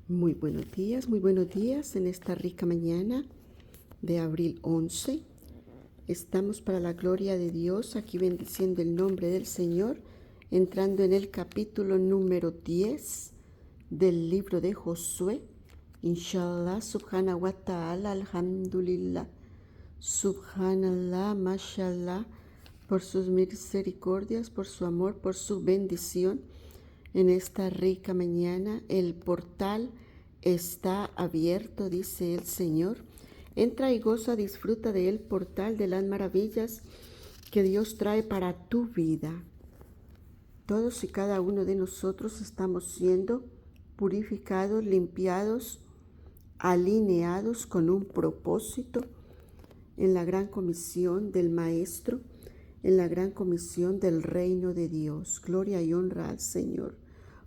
Muy buenos días en esta rica mañana de abril 11. Estamos para la gloria de Dios aquí bendiciendo el nombre del Señor, entrando en el capítulo número 10 del libro de Josué. Inshallah, subhanahu wa ta'ala, alhamdulillah, subhanallah, mashallah, por sus misericordias, por su amor, por su bendición. En esta rica mañana el portal está abierto, dice el Señor. Entra y goza, disfruta del portal de las maravillas que Dios trae para tu vida. Todos y cada uno de nosotros estamos siendo purificados, limpiados, alineados con un propósito en la gran comisión del Maestro, en la gran comisión del reino de Dios. Gloria y honra al Señor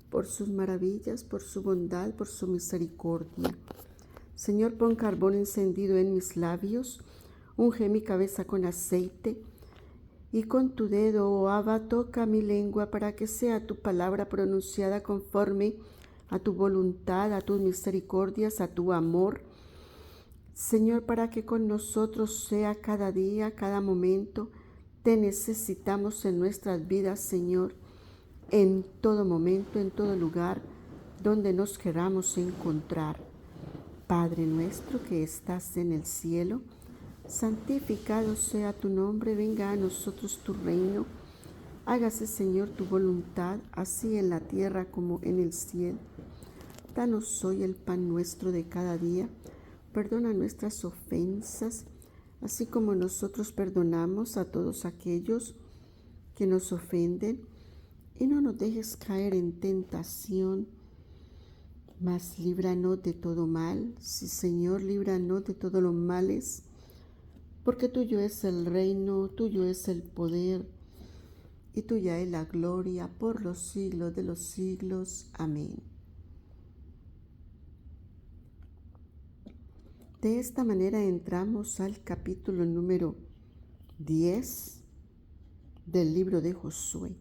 por sus maravillas, por su bondad, por su misericordia. Señor, pon carbón encendido en mis labios, unge mi cabeza con aceite, y con tu dedo, oh Abba, toca mi lengua para que sea tu palabra pronunciada conforme a tu voluntad, a tus misericordias, a tu amor. Señor, para que con nosotros sea cada día, cada momento. Te necesitamos en nuestras vidas, Señor, en todo momento, en todo lugar donde nos queramos encontrar. Padre nuestro que estás en el cielo, santificado sea tu nombre, venga a nosotros tu reino. Hágase, Señor, tu voluntad, así en la tierra como en el cielo. Danos hoy el pan nuestro de cada día. Perdona nuestras ofensas, así como nosotros perdonamos a todos aquellos que nos ofenden. Y no nos dejes caer en tentación, mas líbranos de todo mal. Sí, Señor, líbranos de todos los males, porque tuyo es el reino, tuyo es el poder, y tuya es la gloria por los siglos de los siglos. Amén. De esta manera entramos al capítulo número 10 del libro de Josué.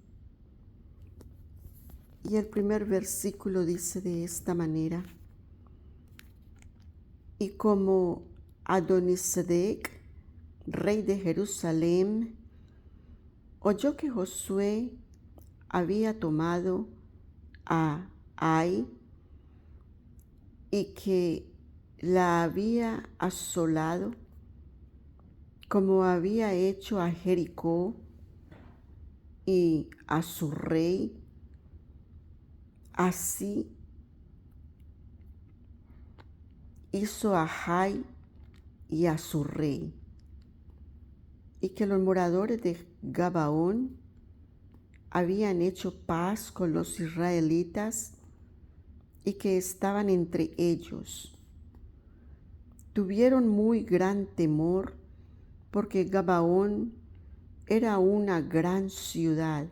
Y el primer versículo dice de esta manera: y como Adonisedec, rey de Jerusalén, oyó que Josué había tomado a Ai y que la había asolado, como había hecho a Jericó y a su rey, así hizo a Jai y a su rey, y que los moradores de Gabaón habían hecho paz con los israelitas y que estaban entre ellos. Tuvieron muy gran temor porque Gabaón era una gran ciudad,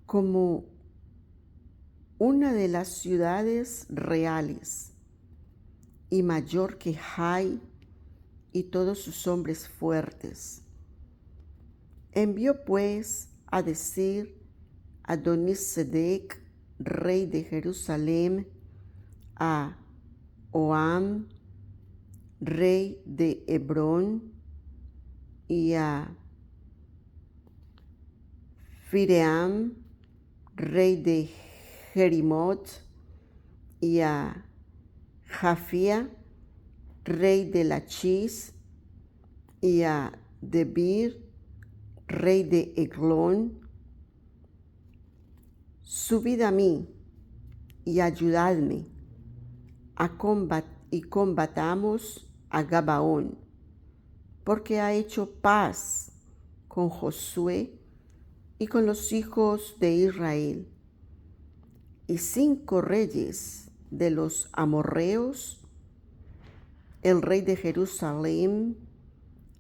como una de las ciudades reales, y mayor que Jai y todos sus hombres fuertes. Envió pues a decir a Adonisedec, rey de Jerusalén, a Oam, rey de Hebrón, y a Fiream, rey de Jerimot, y a Jafía, rey de Lachis, y a Debir, rey de Eglón: subid a mí y ayudadme y combatamos a Gabaón, porque ha hecho paz con Josué y con los hijos de Israel. Y 5 reyes de los amorreos, el rey de Jerusalén,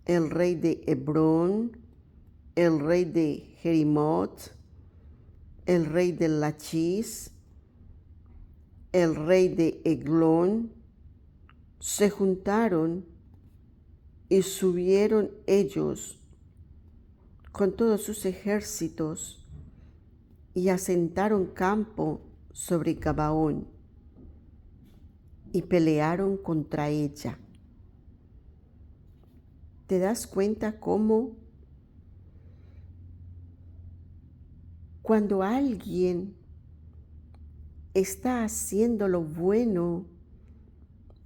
el rey de Hebrón, el rey de Jerimot, el rey de Lachis, el rey de Eglón, se juntaron y subieron ellos con todos sus ejércitos y asentaron campo sobre Gabaón. y pelearon contra ella. ¿Te das cuenta cómo cuando alguien está haciendo lo bueno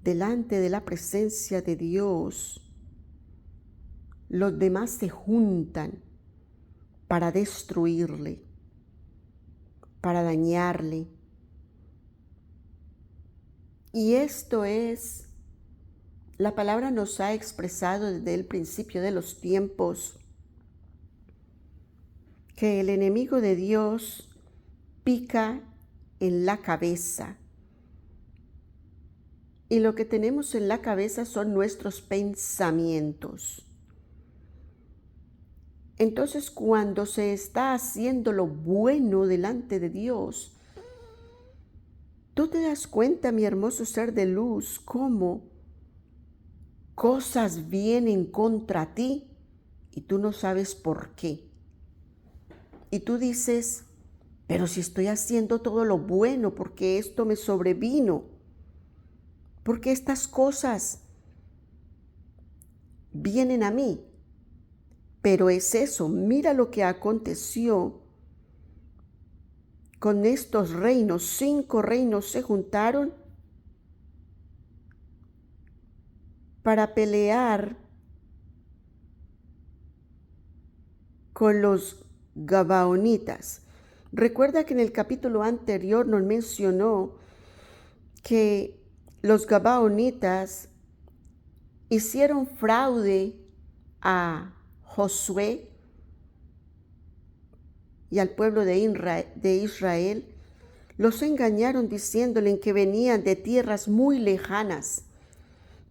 delante de la presencia de Dios, los demás se juntan para destruirle, para dañarle? Y esto es, la palabra nos ha expresado desde el principio de los tiempos, que el enemigo de Dios pica en la cabeza. Y lo que tenemos en la cabeza son nuestros pensamientos. Entonces, cuando se está haciendo lo bueno delante de Dios, tú te das cuenta, mi hermoso ser de luz, cómo cosas vienen contra ti y tú no sabes por qué. Y tú dices, pero si estoy haciendo todo lo bueno, ¿por qué esto me sobrevino? ¿Por qué estas cosas vienen a mí? Pero es eso, mira lo que aconteció con estos reinos. 5 reinos se juntaron para pelear con los gabaonitas. Recuerda que en el capítulo anterior nos mencionó que los gabaonitas hicieron fraude a Josué y al pueblo de Israel. Los engañaron diciéndoles que venían de tierras muy lejanas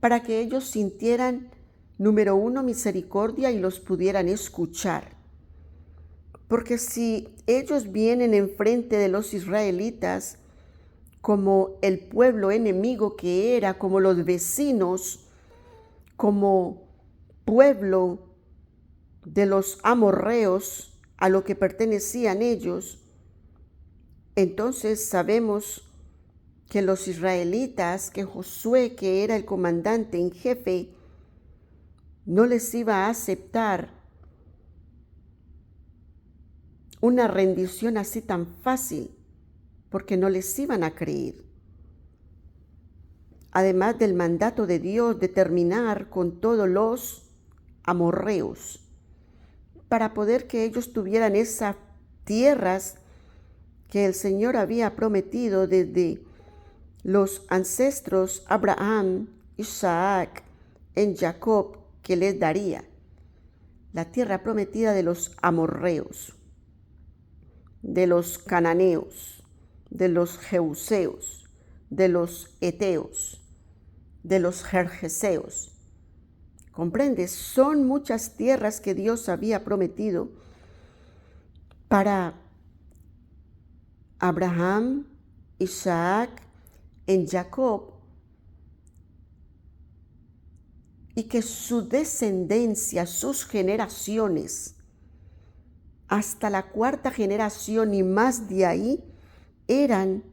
para que ellos sintieran, número 1, misericordia y los pudieran escuchar. Porque si ellos vienen enfrente de los israelitas como el pueblo enemigo que era, como los vecinos, como pueblo de los amorreos a lo que pertenecían ellos, entonces sabemos que los israelitas, que Josué, que era el comandante en jefe, no les iba a aceptar una rendición así tan fácil, porque no les iban a creer. Además del mandato de Dios de terminar con todos los amorreos, para poder que ellos tuvieran esas tierras que el Señor había prometido desde los ancestros Abraham, Isaac, en Jacob, que les daría la tierra prometida de los amorreos, de los cananeos, de los jebuseos, de los eteos, de los gergeseos. ¿Comprendes? Son muchas tierras que Dios había prometido para Abraham, Isaac, en Jacob, y que su descendencia, sus generaciones, hasta la 4ª generación y más de ahí, eran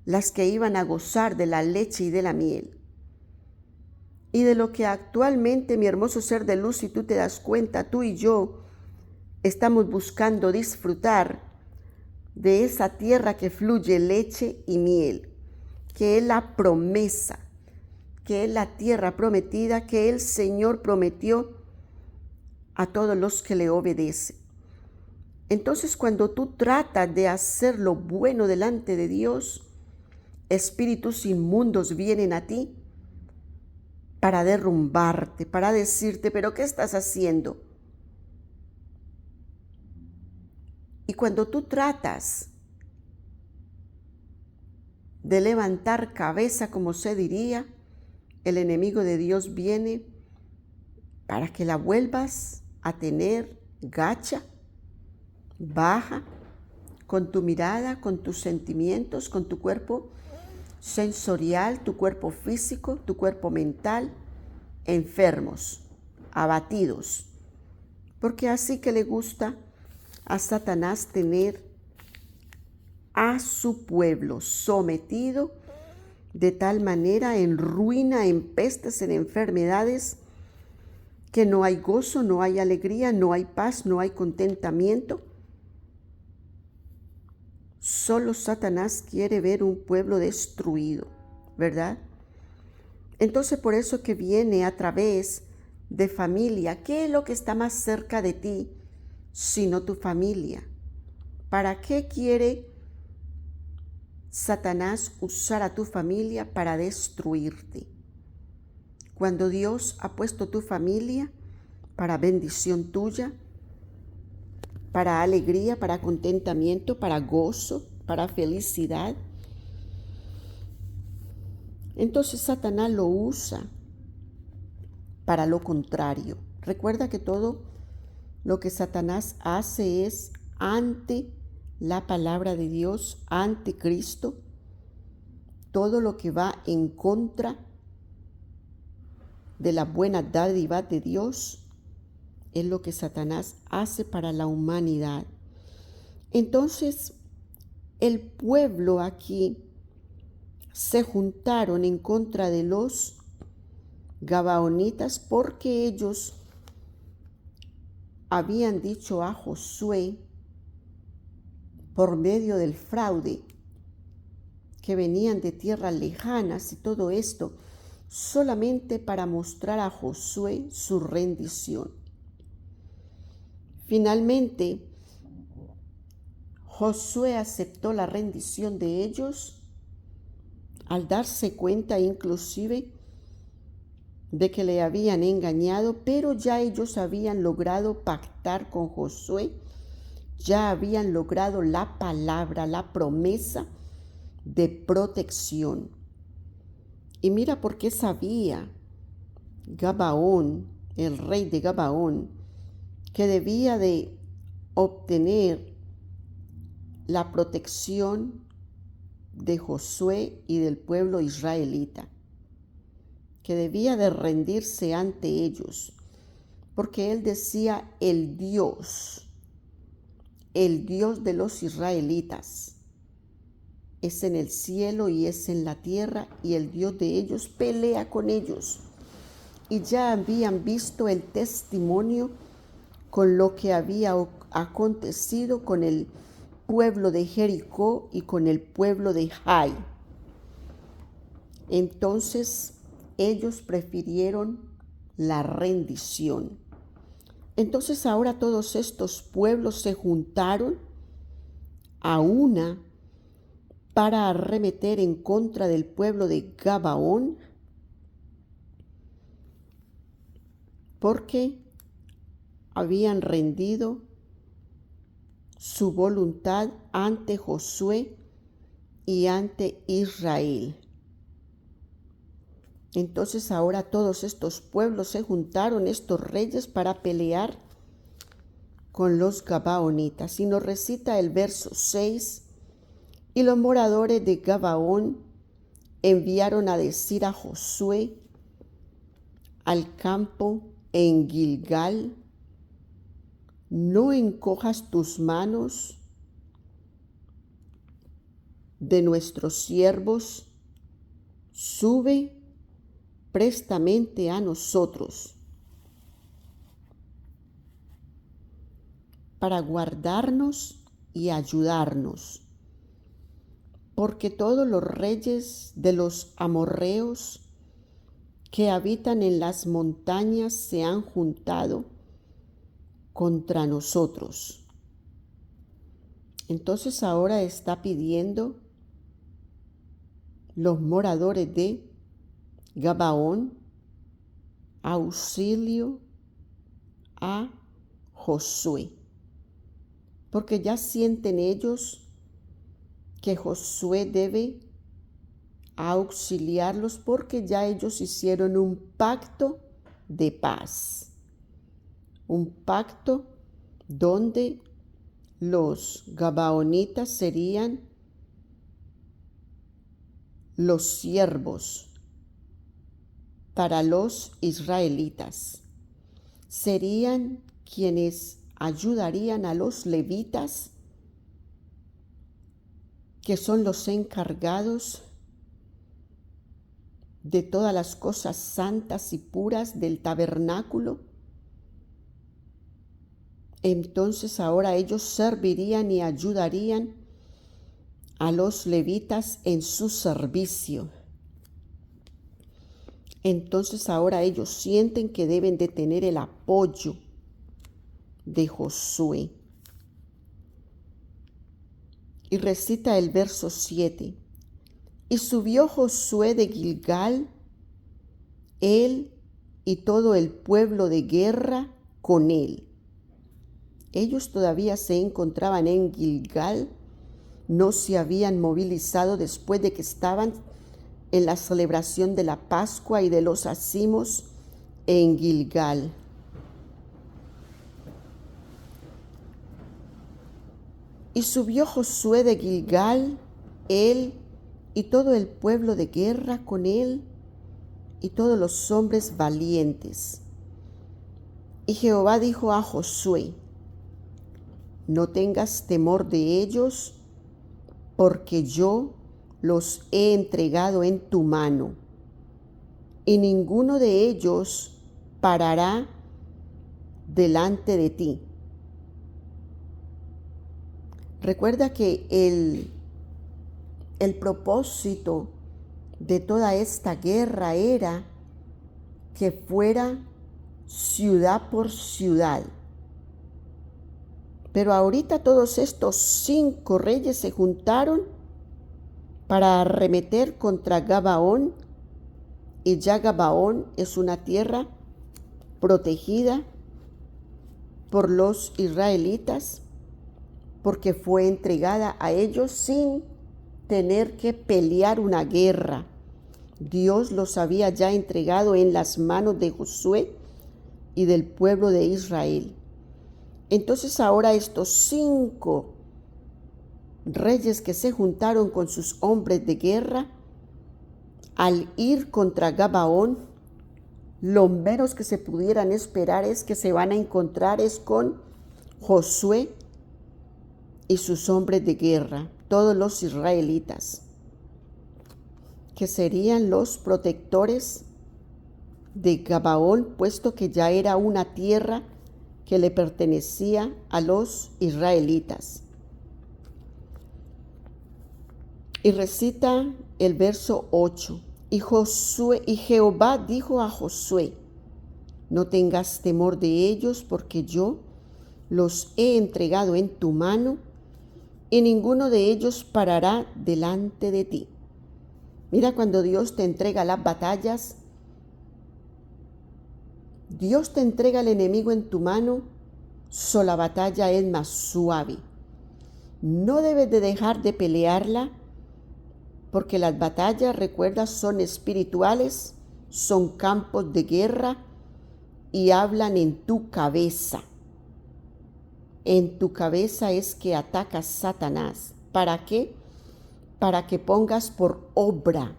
las que iban a gozar de la leche y de la miel. Y de lo que actualmente, mi hermoso ser de luz, si tú te das cuenta, tú y yo estamos buscando disfrutar de esa tierra que fluye leche y miel, que es la promesa, que es la tierra prometida que el Señor prometió a todos los que le obedecen. Entonces, cuando tú tratas de hacer lo bueno delante de Dios, espíritus inmundos vienen a ti para derrumbarte, para decirte, pero ¿qué estás haciendo? Y cuando tú tratas de levantar cabeza, como se diría, el enemigo de Dios viene para que la vuelvas a tener gacha, baja, con tu mirada, con tus sentimientos, con tu cuerpo sensorial, tu cuerpo físico, tu cuerpo mental, enfermos, abatidos. Porque así que le gusta a Satanás tener a su pueblo sometido de tal manera en ruina, en pestes, en enfermedades, que no hay gozo, no hay alegría, no hay paz, no hay contentamiento. Solo Satanás quiere ver un pueblo destruido, ¿verdad? Entonces por eso que viene a través de familia. ¿Qué es lo que está más cerca de ti sino tu familia? ¿Para qué quiere Satanás usar a tu familia? Para destruirte. Cuando Dios ha puesto tu familia para bendición tuya, para alegría, para contentamiento, para gozo, para felicidad, entonces Satanás lo usa para lo contrario. Recuerda que todo lo que Satanás hace es ante la palabra de Dios, ante Cristo. Todo lo que va en contra de la buena dádiva de Dios es lo que Satanás hace para la humanidad. Entonces, el pueblo aquí se juntaron en contra de los gabaonitas porque ellos habían dicho a Josué por medio del fraude que venían de tierras lejanas y todo esto solamente para mostrar a Josué su rendición. Finalmente, Josué aceptó la rendición de ellos al darse cuenta inclusive de que le habían engañado, pero ya ellos habían logrado pactar con Josué, ya habían logrado la palabra, la promesa de protección. Y mira por qué sabía Gabaón, el rey de Gabaón, que debía de obtener la protección de Josué y del pueblo israelita, que debía de rendirse ante ellos, porque él decía el Dios de los israelitas es en el cielo y es en la tierra, y el Dios de ellos pelea con ellos. Y ya habían visto el testimonio con lo que había acontecido con el pueblo de Jericó y con el pueblo de Jai. Entonces ellos prefirieron la rendición. Entonces ahora todos estos pueblos se juntaron a una para arremeter en contra del pueblo de Gabaón, porque habían rendido su voluntad ante Josué y ante Israel. Entonces ahora todos estos pueblos se juntaron, estos reyes, para pelear con los gabaonitas. Y nos recita el verso 6: y los moradores de Gabaón enviaron a decir a Josué al campo en Gilgal: no encojas tus manos de nuestros siervos, sube prestamente a nosotros para guardarnos y ayudarnos, porque todos los reyes de los amorreos que habitan en las montañas se han juntado contra nosotros. Entonces ahora está pidiendo los moradores de Gabaón auxilio a Josué, porque ya sienten ellos que Josué debe auxiliarlos, porque ya ellos hicieron un pacto de paz, un pacto donde los gabaonitas serían los siervos para los israelitas, serían quienes ayudarían a los levitas, que son los encargados de todas las cosas santas y puras del tabernáculo, entonces ahora ellos servirían y ayudarían a los levitas en su servicio. Entonces ahora ellos sienten que deben de tener el apoyo de Josué. Y recita el verso 7. Y subió Josué de Gilgal, él y todo el pueblo de guerra con él. Ellos todavía se encontraban en Gilgal, no se habían movilizado después de que estaban en la celebración de la Pascua y de los Acimos en Gilgal. Y subió Josué de Gilgal, él y todo el pueblo de guerra con él, y todos los hombres valientes. Y Jehová dijo a Josué: no tengas temor de ellos, porque yo los he entregado en tu mano, y ninguno de ellos parará delante de ti. Recuerda que el propósito de toda esta guerra era que fuera ciudad por ciudad. Pero ahorita todos estos 5 reyes se juntaron para arremeter contra Gabaón, y ya Gabaón es una tierra protegida por los israelitas, porque fue entregada a ellos sin tener que pelear una guerra. Dios los había ya entregado en las manos de Josué y del pueblo de Israel. Entonces ahora estos 5 reyes que se juntaron con sus hombres de guerra, al ir contra Gabaón, lo menos que se pudieran esperar es que se van a encontrar es con Josué y sus hombres de guerra, todos los israelitas, que serían los protectores de Gabaón, puesto que ya era una tierra que le pertenecía a los israelitas. Y recita el verso 8. Y Jehová dijo a Josué: no tengas temor de ellos, porque yo los he entregado en tu mano, y ninguno de ellos parará delante de ti. Mira, cuando Dios te entrega las batallas, Dios te entrega al enemigo en tu mano, la batalla es más suave. No debes de dejar de pelearla, porque las batallas, recuerda, son espirituales, son campos de guerra y hablan en tu cabeza. En tu cabeza es que atacas Satanás. ¿Para qué? Para que pongas por obra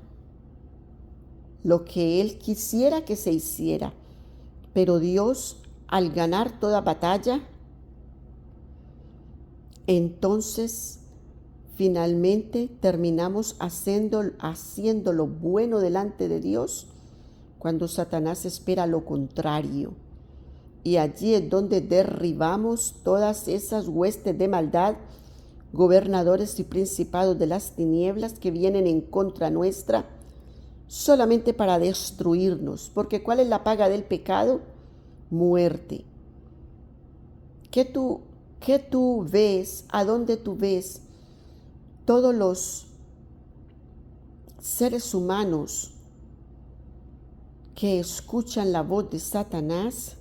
lo que él quisiera que se hiciera. Pero Dios, al ganar toda batalla, entonces finalmente terminamos haciendo lo bueno delante de Dios, cuando Satanás espera lo contrario. Y allí es donde derribamos todas esas huestes de maldad, gobernadores y principados de las tinieblas que vienen en contra nuestra, solamente para destruirnos. Porque ¿cuál es la paga del pecado? Muerte. ¿Qué tú ves? ¿A dónde tú ves todos los seres humanos que escuchan la voz de Satanás?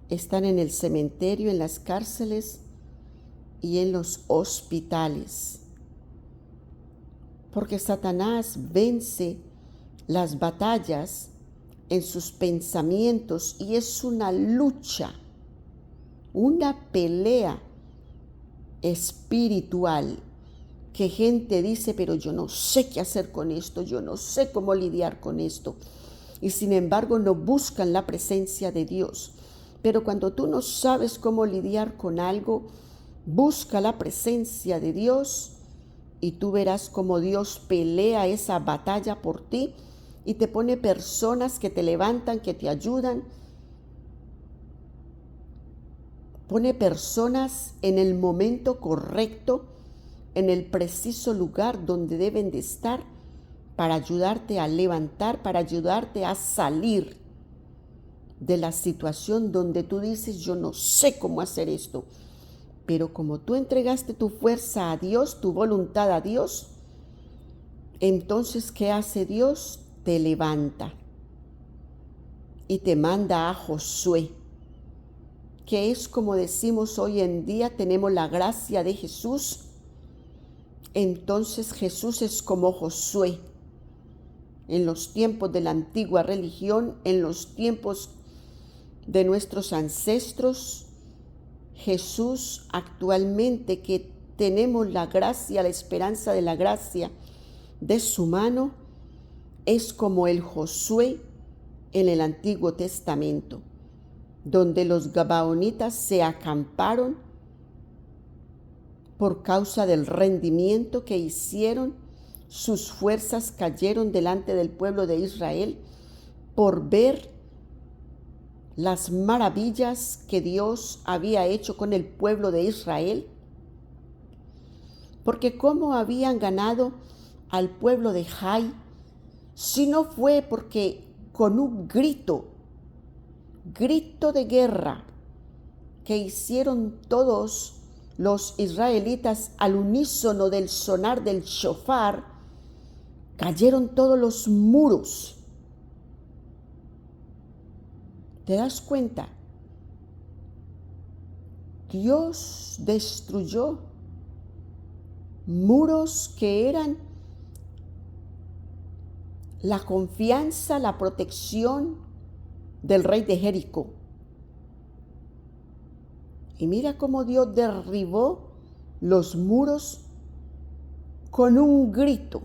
Están en el cementerio, en las cárceles y en los hospitales. Porque Satanás vence las batallas en sus pensamientos, y es una lucha, una pelea espiritual, que gente dice: pero yo no sé qué hacer con esto, yo no sé cómo lidiar con esto, y sin embargo no buscan la presencia de Dios. Pero cuando tú no sabes cómo lidiar con algo, busca la presencia de Dios y tú verás cómo Dios pelea esa batalla por ti y te pone personas que te levantan, que te ayudan. Pone personas en el momento correcto, en el preciso lugar donde deben de estar para ayudarte a levantar, para ayudarte a salir de la situación donde tú dices, yo no sé cómo hacer esto. Pero como tú entregaste tu fuerza a Dios, tu voluntad a Dios, entonces, ¿qué hace Dios? Te levanta y te manda a Josué, que es como decimos hoy en día, tenemos la gracia de Jesús. Entonces Jesús es como Josué. En los tiempos de la antigua religión, en los tiempos de nuestros ancestros, Jesús actualmente que tenemos la gracia, la esperanza de la gracia de su mano, es como el Josué en el Antiguo Testamento, donde los gabaonitas se acamparon por causa del rendimiento que hicieron. Sus fuerzas cayeron delante del pueblo de Israel por ver las maravillas que Dios había hecho con el pueblo de Israel. Porque cómo habían ganado al pueblo de Jai, si no fue porque con un grito de guerra que hicieron todos los israelitas al unísono del sonar del shofar, cayeron todos los muros. ¿Te das cuenta? Dios destruyó muros que eran la confianza, la protección del rey de Jericó. Y mira cómo Dios derribó los muros con un grito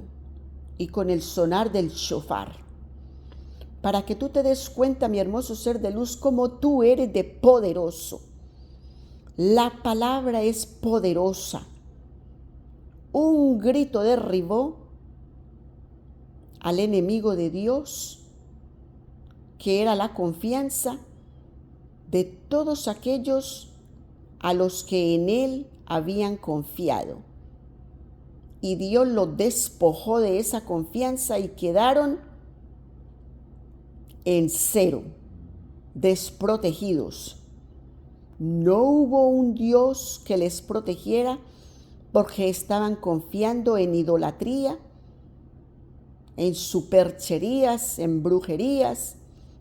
y con el sonar del shofar. Para que tú te des cuenta, mi hermoso ser de luz, cómo tú eres de poderoso. La palabra es poderosa. Un grito derribó al enemigo de Dios, que era la confianza de todos aquellos a los que en él habían confiado. Y Dios los despojó de esa confianza y quedaron en cero, desprotegidos. No hubo un Dios que les protegiera porque estaban confiando en idolatría, en supercherías, en brujerías,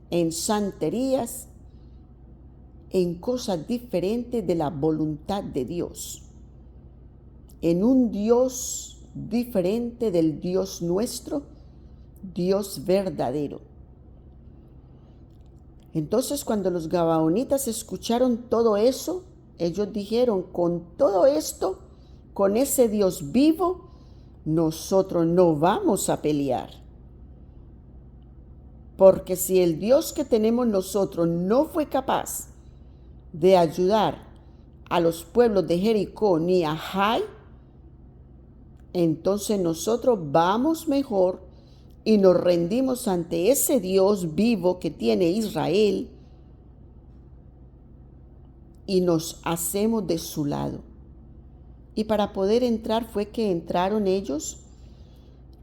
en santerías, en cosas diferentes de la voluntad de Dios, en un Dios diferente del Dios nuestro, Dios verdadero. Entonces, cuando los gabaonitas escucharon todo eso, ellos dijeron, con todo esto, con ese Dios vivo, nosotros no vamos a pelear. Porque si el Dios que tenemos nosotros no fue capaz de ayudar a los pueblos de Jericó ni a Jai, entonces nosotros vamos mejor y nos rendimos ante ese Dios vivo que tiene Israel y nos hacemos de su lado. Y para poder entrar fue que entraron ellos,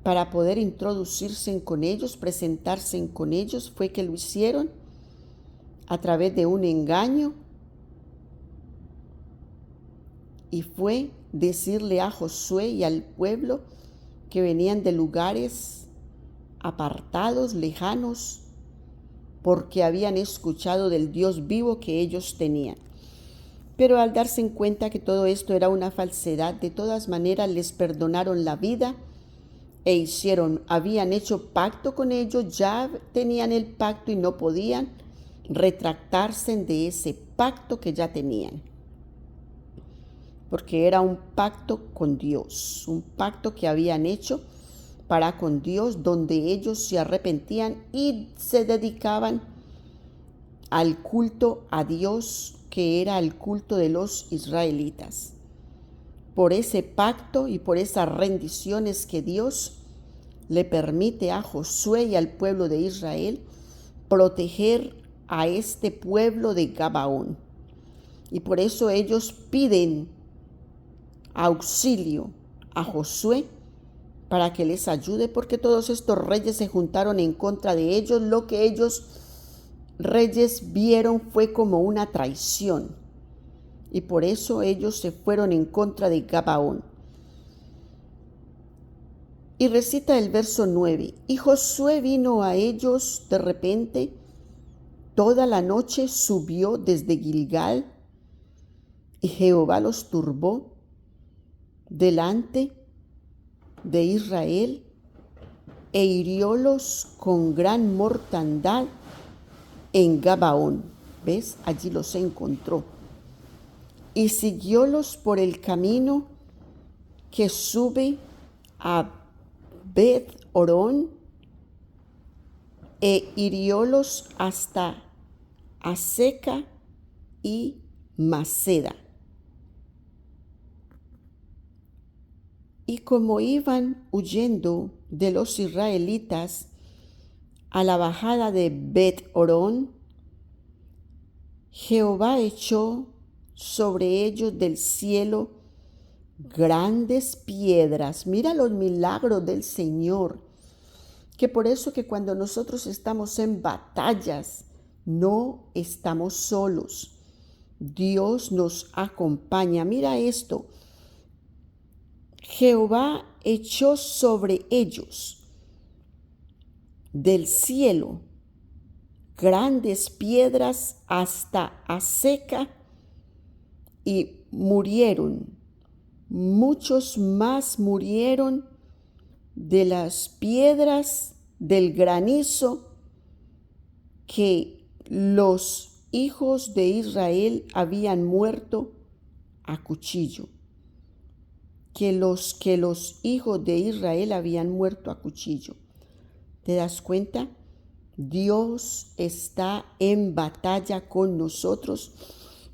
para poder introducirse con ellos, presentarse con ellos, fue que lo hicieron a través de un engaño. Y fue decirle a Josué y al pueblo que venían de lugares apartados, lejanos, porque habían escuchado del Dios vivo que ellos tenían. Pero al darse en cuenta que todo esto era una falsedad, de todas maneras les perdonaron la vida e habían hecho pacto con ellos, ya tenían el pacto y no podían retractarse de ese pacto que ya tenían. Porque era un pacto con Dios, un pacto que habían hecho para con Dios, donde ellos se arrepentían y se dedicaban al culto a Dios, que era el culto de los israelitas. por ese pacto y por esas rendiciones que Dios le permite a Josué y al pueblo de Israel proteger a este pueblo de Gabaón. Y por eso ellos piden auxilio a Josué para que les ayude, porque todos estos reyes se juntaron en contra de ellos. Lo que ellos, reyes, vieron fue como una traición, y por eso ellos se fueron en contra de Gabaón. Y recita el verso 9: y Josué vino a ellos de repente, toda la noche subió desde Gilgal, y Jehová los turbó delante de Israel, e hiriólos con gran mortandad en Gabaón. ¿Ves? Allí los encontró. Y siguiólos por el camino que sube a Bet-Orón, e hiriólos hasta Aseca y Maceda. Y como iban huyendo de los israelitas a la bajada de Bet-Orón, Jehová echó sobre ellos del cielo grandes piedras. Mira los milagros del Señor, que por eso que cuando nosotros estamos en batallas, no estamos solos. Dios nos acompaña. Mira esto. Jehová echó sobre ellos del cielo grandes piedras hasta Aseca, y murieron. Muchos más murieron de las piedras del granizo que los hijos de Israel habían muerto a cuchillo. Que los hijos de Israel habían muerto a cuchillo. ¿Te das cuenta? Dios está en batalla con nosotros,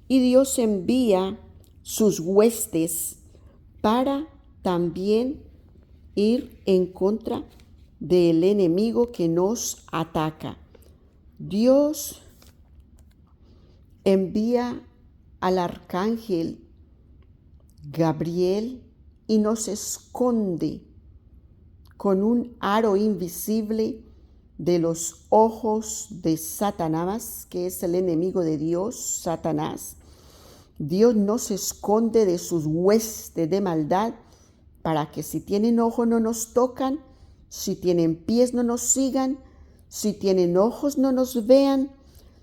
y Dios envía sus huestes para también ir en contra del enemigo que nos ataca. Dios envía al arcángel Gabriel y nos esconde con un aro invisible de los ojos de Satanás, que es el enemigo de Dios, Satanás. Dios nos esconde de sus huestes de maldad, para que si tienen ojo no nos tocan, si tienen pies no nos sigan, si tienen ojos no nos vean,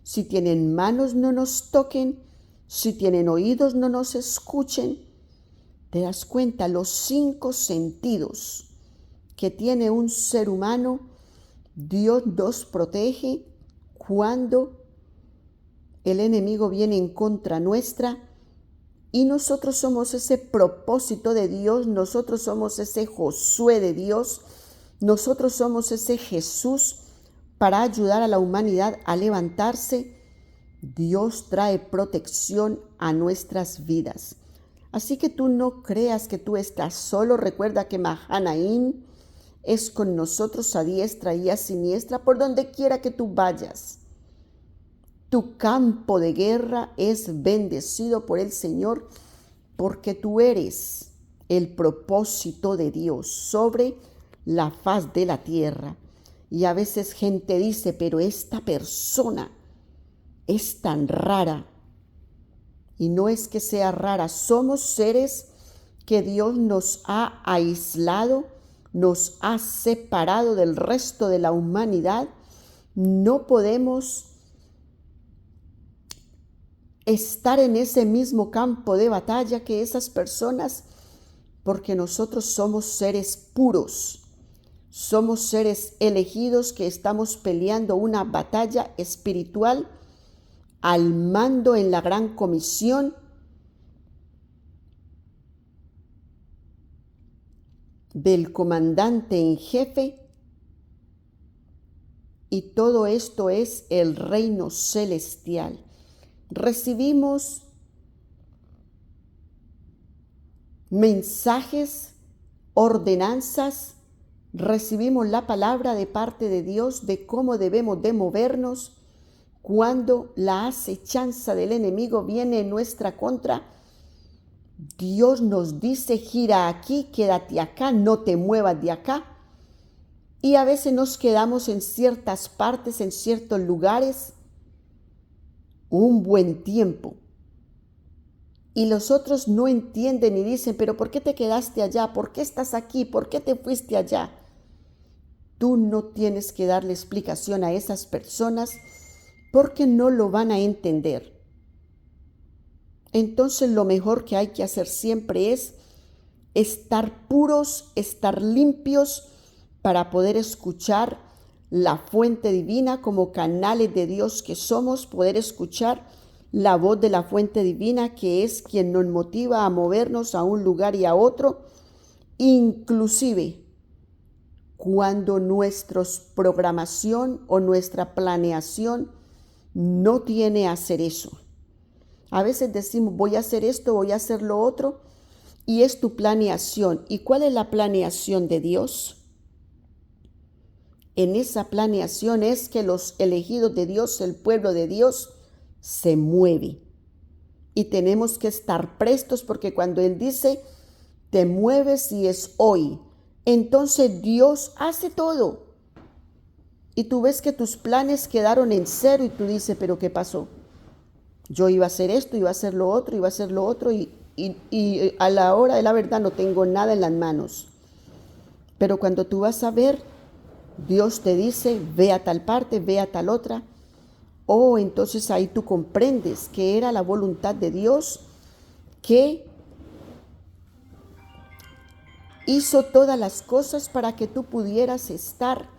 si tienen manos no nos toquen, si tienen oídos no nos escuchen. ¿Te das cuenta? Los 5 sentidos que tiene un ser humano, Dios nos protege cuando el enemigo viene en contra nuestra, y nosotros somos ese propósito de Dios, nosotros somos ese Josué de Dios, nosotros somos ese Jesús para ayudar a la humanidad a levantarse. Dios trae protección a nuestras vidas. Así que tú no creas que tú estás solo. Recuerda que Mahanaim es con nosotros a diestra y a siniestra por donde quiera que tú vayas. Tu campo de guerra es bendecido por el Señor, porque tú eres el propósito de Dios sobre la faz de la tierra. Y a veces gente dice, pero esta persona es tan rara. Y no es que sea rara, somos seres que Dios nos ha aislado, nos ha separado del resto de la humanidad. No podemos estar en ese mismo campo de batalla que esas personas, porque nosotros somos seres puros, somos seres elegidos que estamos peleando una batalla espiritual al mando en la gran comisión del comandante en jefe, y todo esto es el reino celestial. Recibimos mensajes, ordenanzas, recibimos la palabra de parte de Dios de cómo debemos de movernos cuando la acechanza del enemigo viene en nuestra contra. Dios nos dice, gira aquí, quédate acá, no te muevas de acá. Y a veces nos quedamos en ciertas partes, en ciertos lugares, un buen tiempo. Y los otros no entienden y dicen, pero ¿por qué te quedaste allá? ¿Por qué estás aquí? ¿Por qué te fuiste allá? Tú no tienes que darle explicación a esas personas porque no lo van a entender. Entonces lo mejor que hay que hacer siempre es estar puros, estar limpios para poder escuchar la fuente divina como canales de Dios que somos, poder escuchar la voz de la fuente divina que es quien nos motiva a movernos a un lugar y a otro, inclusive cuando nuestra programación o nuestra planeación no tiene a hacer eso. A veces decimos, voy a hacer esto, voy a hacer lo otro, y es tu planeación. ¿Y cuál es la planeación de Dios? En esa planeación es que los elegidos de Dios, el pueblo de Dios, se mueve. Y tenemos que estar prestos porque cuando Él dice, te mueves y es hoy, entonces Dios hace todo. Y tú ves que tus planes quedaron en cero y tú dices, pero ¿qué pasó? Yo iba a hacer esto, iba a hacer lo otro, iba a hacer lo otro y a la hora de la verdad no tengo nada en las manos. Pero cuando tú vas a ver, Dios te dice, ve a tal parte, ve a tal otra. Entonces ahí tú comprendes que era la voluntad de Dios que hizo todas las cosas para que tú pudieras estar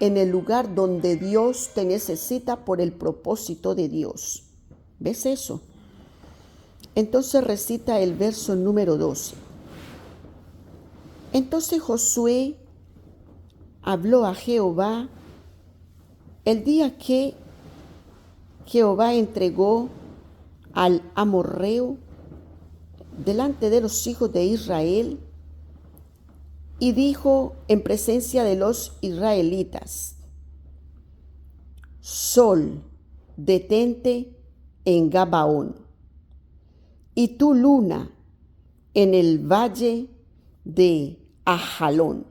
en el lugar donde Dios te necesita por el propósito de Dios. ¿Ves eso? Entonces recita el verso número 12. Entonces Josué habló a Jehová el día que Jehová entregó al amorreo delante de los hijos de Israel y dijo en presencia de los israelitas, Sol, detente en Gabaón, y tu luna en el valle de Ajalón.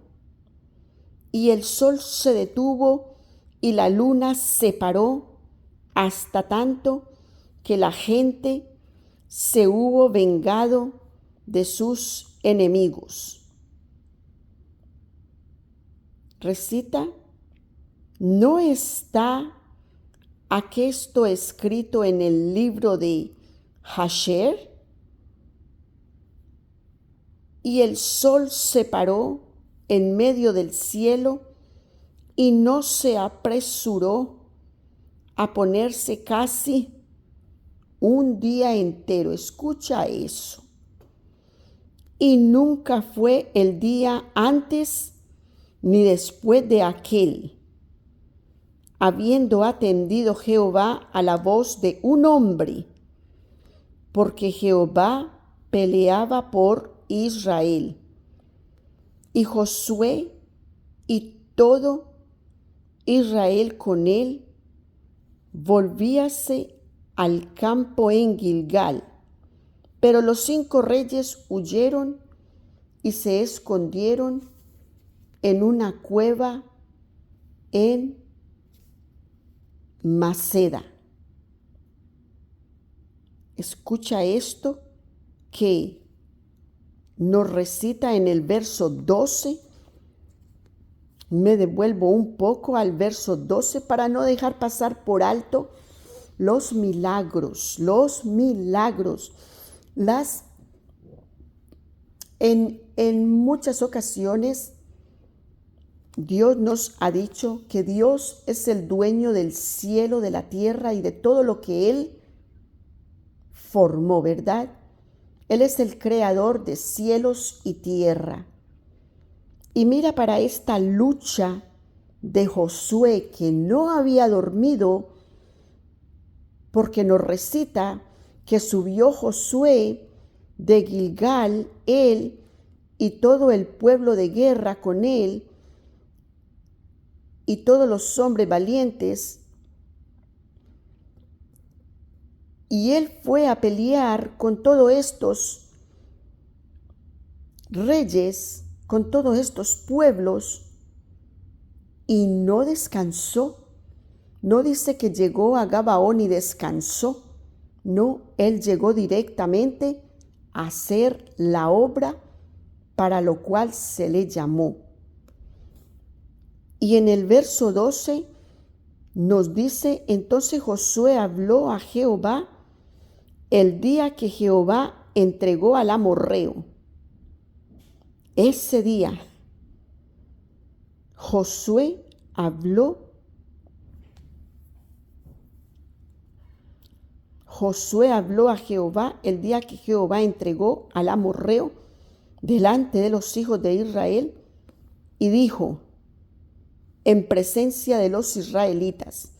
Y el sol se detuvo y la luna se paró hasta tanto que la gente se hubo vengado de sus enemigos. Recita, ¿no está aquesto escrito en el libro de Jasher? Y el sol se paró en medio del cielo y no se apresuró a ponerse casi un día entero. Escucha eso. Y nunca fue el día antes ni después de aquel, habiendo atendido Jehová a la voz de un hombre, porque Jehová peleaba por Israel. Y Josué y todo Israel con él volvíase al campo en Gilgal. Pero los 5 reyes huyeron y se escondieron en una cueva en Maceda. Escucha esto que nos recita en el verso 12. Me devuelvo un poco al verso 12 para no dejar pasar por alto los milagros. En muchas ocasiones Dios nos ha dicho que Dios es el dueño del cielo, de la tierra y de todo lo que Él formó, ¿verdad? Él es el creador de cielos y tierra. Y mira para esta lucha de Josué que no había dormido, porque nos recita que subió Josué de Gilgal, él y todo el pueblo de guerra con él, y todos los hombres valientes, y él fue a pelear con todos estos reyes, con todos estos pueblos, y no descansó. No dice que llegó a Gabaón y descansó. No, él llegó directamente a hacer la obra para lo cual se le llamó. Y en el verso 12 nos dice, entonces Josué habló a Jehová el día que Jehová entregó al amorreo. Ese día Josué habló a Jehová el día que Jehová entregó al amorreo delante de los hijos de Israel y dijo en presencia de los israelitas.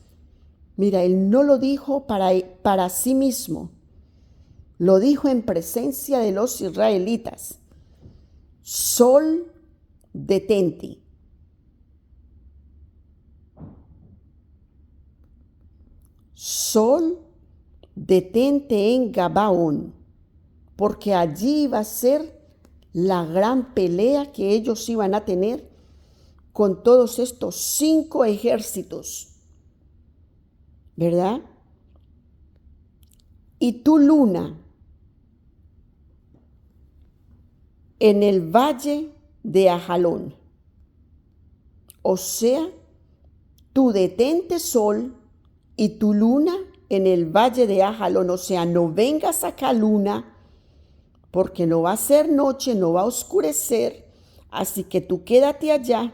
Mira, él no lo dijo para sí mismo, lo dijo en presencia de los israelitas. Sol, detente. Sol, detente en Gabaón, porque allí iba a ser la gran pelea que ellos iban a tener con todos estos 5 ejércitos, ¿verdad? Y tu luna en el valle de Ajalón. O sea, tu detente sol y tu luna en el valle de Ajalón. O sea, no vengas acá luna, porque no va a ser noche, no va a oscurecer, así que tú quédate allá.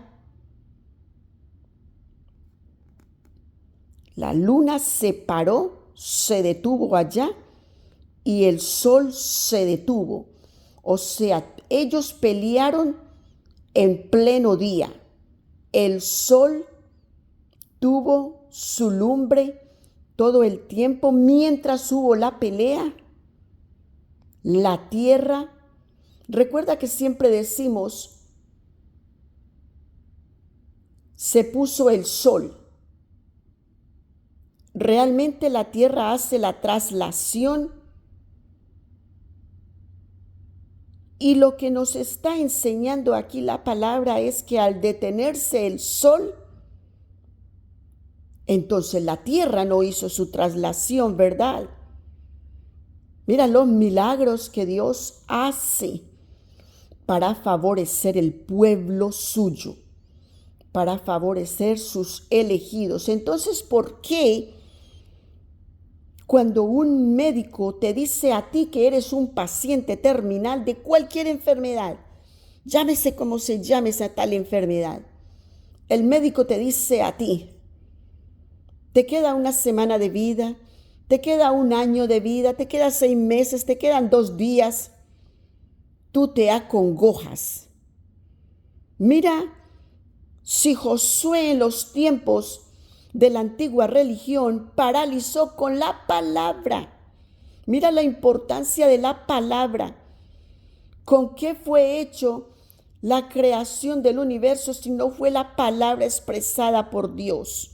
La luna se paró, se detuvo allá y el sol se detuvo. O sea, ellos pelearon en pleno día. El sol tuvo su lumbre todo el tiempo mientras hubo la pelea. La tierra, recuerda que siempre decimos, se puso el sol. Realmente la tierra hace la traslación. Y lo que nos está enseñando aquí la palabra es que al detenerse el sol, entonces la tierra no hizo su traslación, ¿verdad? Mira los milagros que Dios hace para favorecer el pueblo suyo, para favorecer sus elegidos. Entonces, ¿por qué cuando un médico te dice a ti que eres un paciente terminal de cualquier enfermedad, llámese como se llame esa tal enfermedad, el médico te dice a ti, te queda una semana de vida, te queda un año de vida, te quedan 6 meses, te quedan 2 días, tú te acongojas. Mira, si Josué en los tiempos de la antigua religión paralizó con la palabra, mira la importancia de la palabra. ¿Con qué fue hecho la creación del universo si no fue la palabra expresada por Dios?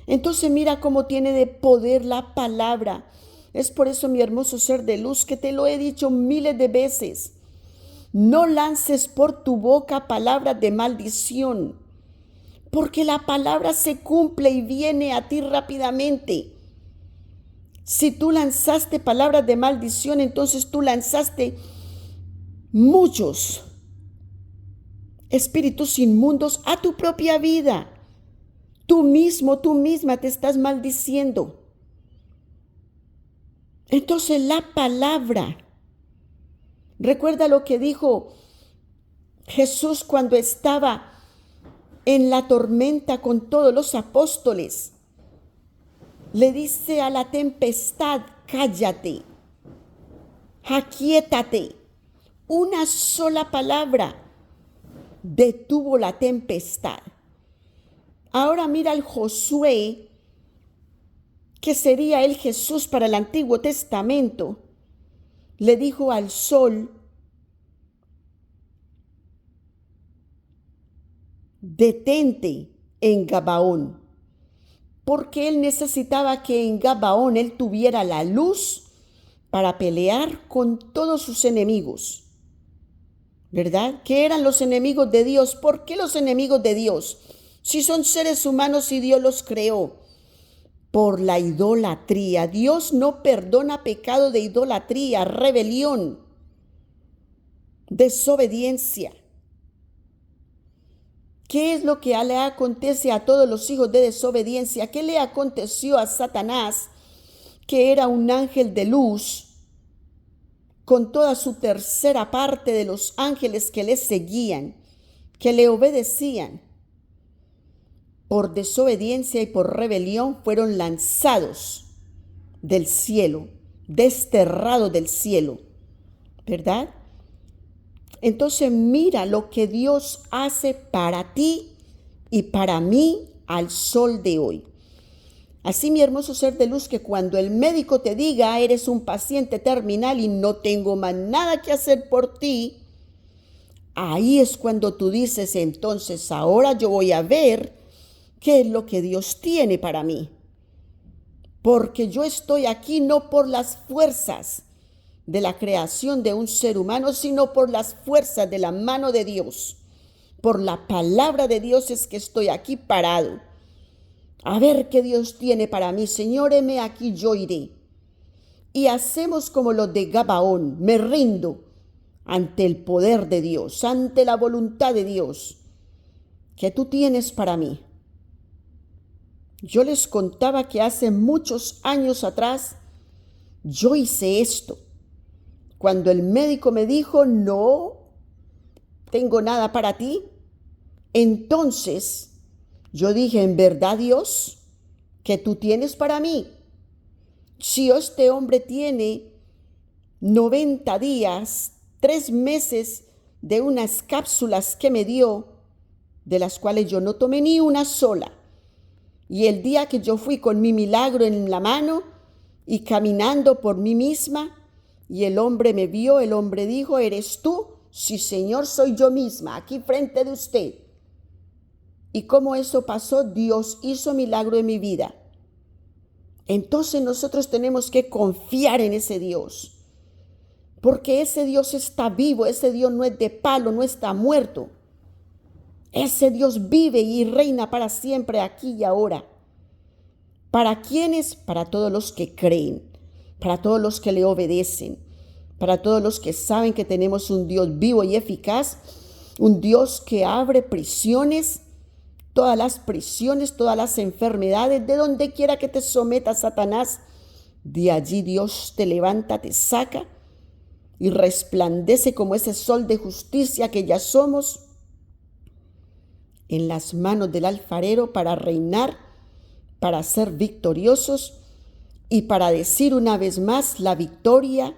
Entonces mira cómo tiene de poder la palabra. Es por eso, mi hermoso ser de luz, que te lo he dicho miles de veces. No lances por tu boca palabras de maldición, porque la palabra se cumple y viene a ti rápidamente. Si tú lanzaste palabras de maldición, entonces tú lanzaste muchos espíritus inmundos a tu propia vida. Tú mismo, tú misma te estás maldiciendo. Entonces la palabra, recuerda lo que dijo Jesús cuando estaba en la tormenta con todos los apóstoles. Le dice a la tempestad, cállate, aquíétate. Una sola palabra detuvo la tempestad. Ahora mira al Josué, que sería el Jesús para el Antiguo Testamento. le dijo al sol: detente en Gabaón, porque él necesitaba que en Gabaón él tuviera la luz para pelear con todos sus enemigos, ¿verdad? ¿Qué eran los enemigos de Dios? ¿Por qué los enemigos de Dios? Si son seres humanos y Dios los creó. Por la idolatría. Dios no perdona pecado de idolatría, rebelión, desobediencia. ¿Qué es lo que le acontece a todos los hijos de desobediencia? ¿Qué le aconteció a Satanás, que era un ángel de luz, con toda su tercera parte de los ángeles que le seguían, que le obedecían? Por desobediencia y por rebelión fueron lanzados del cielo, desterrados del cielo, ¿verdad? Entonces mira lo que Dios hace para ti y para mí al sol de hoy. Así, mi hermoso ser de luz, que cuando el médico te diga: eres un paciente terminal y no tengo más nada que hacer por ti, ahí es cuando tú dices: entonces ahora yo voy a ver qué es lo que Dios tiene para mí. Porque yo estoy aquí no por las fuerzas de la creación de un ser humano, sino por las fuerzas de la mano de Dios. Por la palabra de Dios es que estoy aquí parado. A ver qué Dios tiene para mí. Señor, heme aquí, yo iré. Y hacemos como los de Gabaón: me rindo ante el poder de Dios, ante la voluntad de Dios que tú tienes para mí. Yo les contaba que hace muchos años atrás yo hice esto. Cuando el médico me dijo: no tengo nada para ti, entonces yo dije: ¿en verdad, Dios, que tú tienes para mí? Si este hombre tiene 90 días, 3 meses de unas cápsulas que me dio, de las cuales yo no tomé ni una sola. Y el día que yo fui con mi milagro en la mano y caminando por mí misma, y el hombre me vio, el hombre dijo: ¿eres tú? Sí, Señor, soy yo misma, aquí frente de usted. ¿Y cómo eso pasó? Dios hizo milagro en mi vida. Entonces nosotros tenemos que confiar en ese Dios, porque ese Dios está vivo, ese Dios no es de palo, no está muerto. Ese Dios vive y reina para siempre, aquí y ahora. ¿Para quiénes? Para todos los que creen, para todos los que le obedecen, para todos los que saben que tenemos un Dios vivo y eficaz, un Dios que abre prisiones, todas las enfermedades, de donde quiera que te someta Satanás, de allí Dios te levanta, te saca y resplandece como ese sol de justicia que ya somos en las manos del alfarero, para reinar, para ser victoriosos y para decir una vez más: la victoria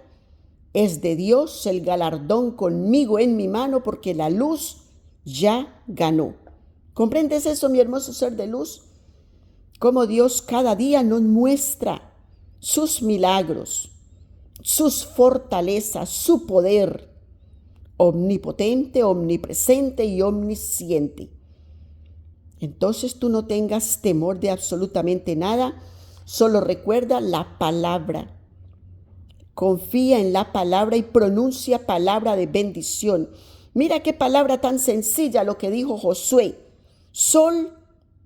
es de Dios, el galardón conmigo en mi mano, porque la luz ya ganó. ¿Comprendes eso, mi hermoso ser de luz? Cómo Dios cada día nos muestra sus milagros, sus fortalezas, su poder omnipotente, omnipresente y omnisciente. Entonces tú no tengas temor de absolutamente nada, solo recuerda la palabra. Confía en la palabra y pronuncia palabra de bendición. Mira qué palabra tan sencilla lo que dijo Josué: sol,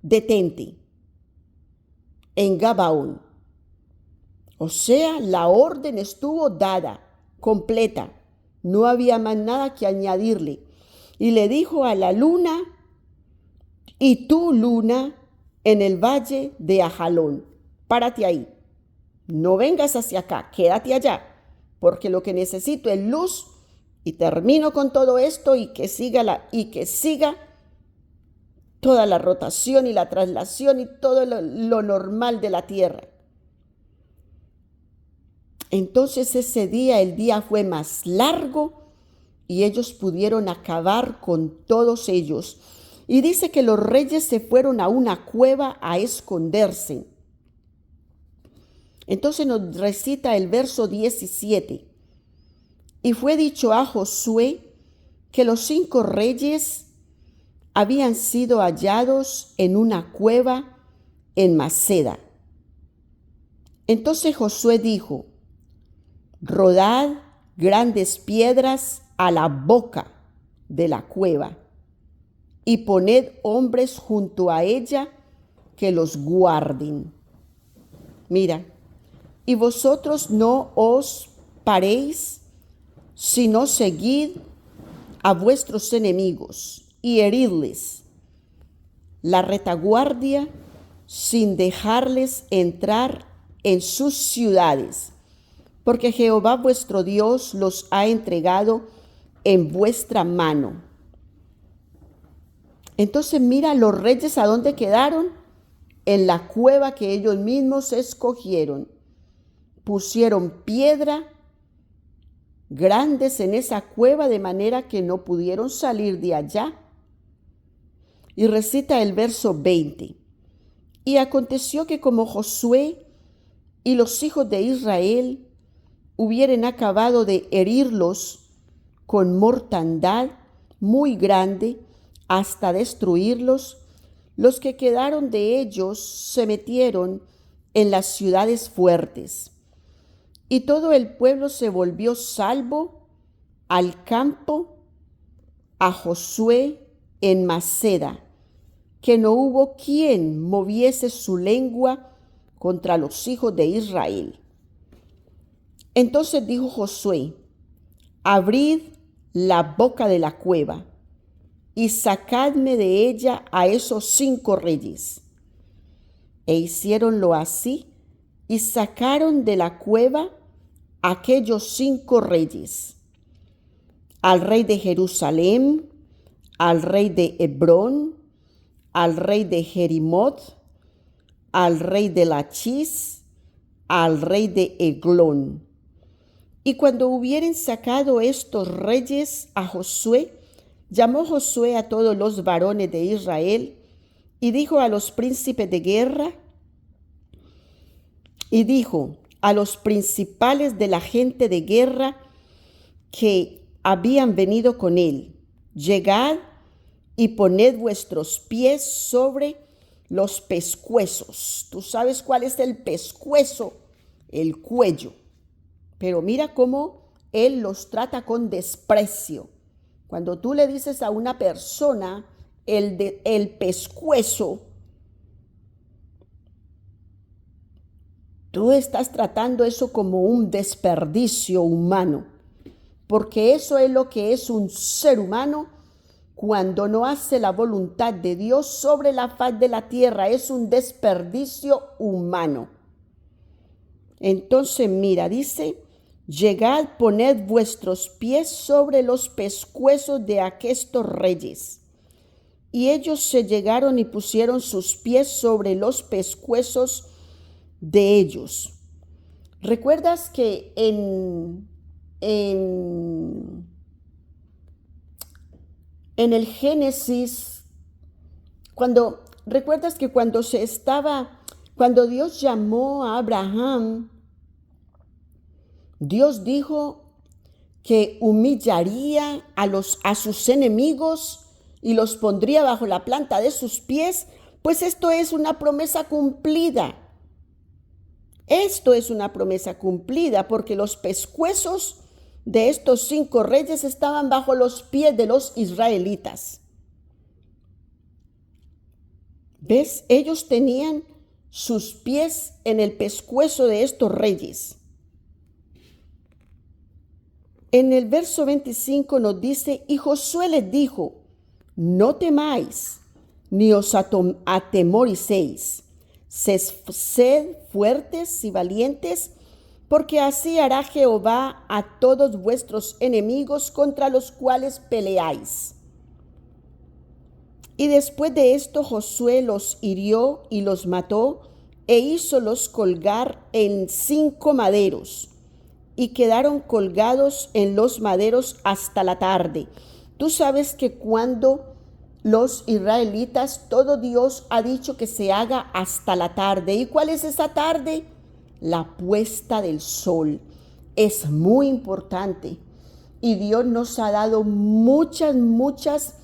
detente en Gabaón. O sea, la orden estuvo dada, completa. No había más nada que añadirle. Y le dijo a la luna: y tú, luna, en el valle de Ajalón, párate ahí. No vengas hacia acá, quédate allá, porque lo que necesito es luz. Y termino con todo esto y que siga toda la rotación y la traslación y todo lo normal de la tierra. Entonces ese día, el día fue más largo y ellos pudieron acabar con todos ellos. Y dice que los reyes se fueron a una cueva a esconderse. Entonces nos recita el verso 17. Y fue dicho a Josué que los 5 reyes habían sido hallados en una cueva en Maceda. Entonces Josué dijo: rodad grandes piedras a la boca de la cueva y poned hombres junto a ella que los guarden. Mira, y vosotros no os paréis, sino seguid a vuestros enemigos y heridles la retaguardia sin dejarles entrar en sus ciudades, porque Jehová vuestro Dios los ha entregado en vuestra mano. Entonces mira, los reyes ¿a dónde quedaron? En la cueva que ellos mismos escogieron. Pusieron piedra grandes en esa cueva de manera que no pudieron salir de allá. Y recita el verso 20. Y aconteció que como Josué y los hijos de Israel hubieren acabado de herirlos con mortandad muy grande hasta destruirlos, los que quedaron de ellos se metieron en las ciudades fuertes. Y todo el pueblo se volvió salvo al campo a Josué en Maceda, que no hubo quien moviese su lengua contra los hijos de Israel. Entonces dijo Josué: abrid la boca de la cueva y sacadme de ella a esos 5 reyes. E hicieronlo así, y sacaron de la cueva aquellos 5 reyes: al rey de Jerusalén, al rey de Hebrón, al rey de Jerimoth, al rey de Lachis, al rey de Eglón. Y cuando hubieren sacado estos reyes a Josué, llamó Josué a todos los varones de Israel y dijo a los príncipes de guerra, y dijo a los principales de la gente de guerra que habían venido con él: llegad y poned vuestros pies sobre los pescuezos. Tú sabes cuál es el pescuezo, el cuello. Pero mira cómo él los trata con desprecio. Cuando tú le dices a una persona el pescuezo, tú estás tratando eso como un desperdicio humano, porque eso es lo que es un ser humano cuando no hace la voluntad de Dios sobre la faz de la tierra. Es un desperdicio humano. Entonces mira, dice: llegad, poned vuestros pies sobre los pescuezos de aquestos reyes. Y ellos se llegaron y pusieron sus pies sobre los pescuezos de ellos. ¿Recuerdas que en el Génesis, cuando Dios llamó a Abraham, Dios dijo que humillaría a sus enemigos y los pondría bajo la planta de sus pies? Pues esto es una promesa cumplida. Esto es una promesa cumplida, porque los pescuezos de estos 5 reyes estaban bajo los pies de los israelitas. ¿Ves? Ellos tenían sus pies en el pescuezo de estos reyes. En el verso 25 nos dice: y Josué les dijo: no temáis, ni os atemoricéis. Sed fuertes y valientes, porque así hará Jehová a todos vuestros enemigos contra los cuales peleáis. Y después de esto Josué los hirió y los mató, e hízolos colgar en 5 maderos, y quedaron colgados en los maderos hasta la tarde. Tú sabes que cuando los israelitas, todo Dios ha dicho que se haga hasta la tarde. ¿Y cuál es esa tarde? La puesta del sol. Es muy importante, Y Dios nos ha dado muchas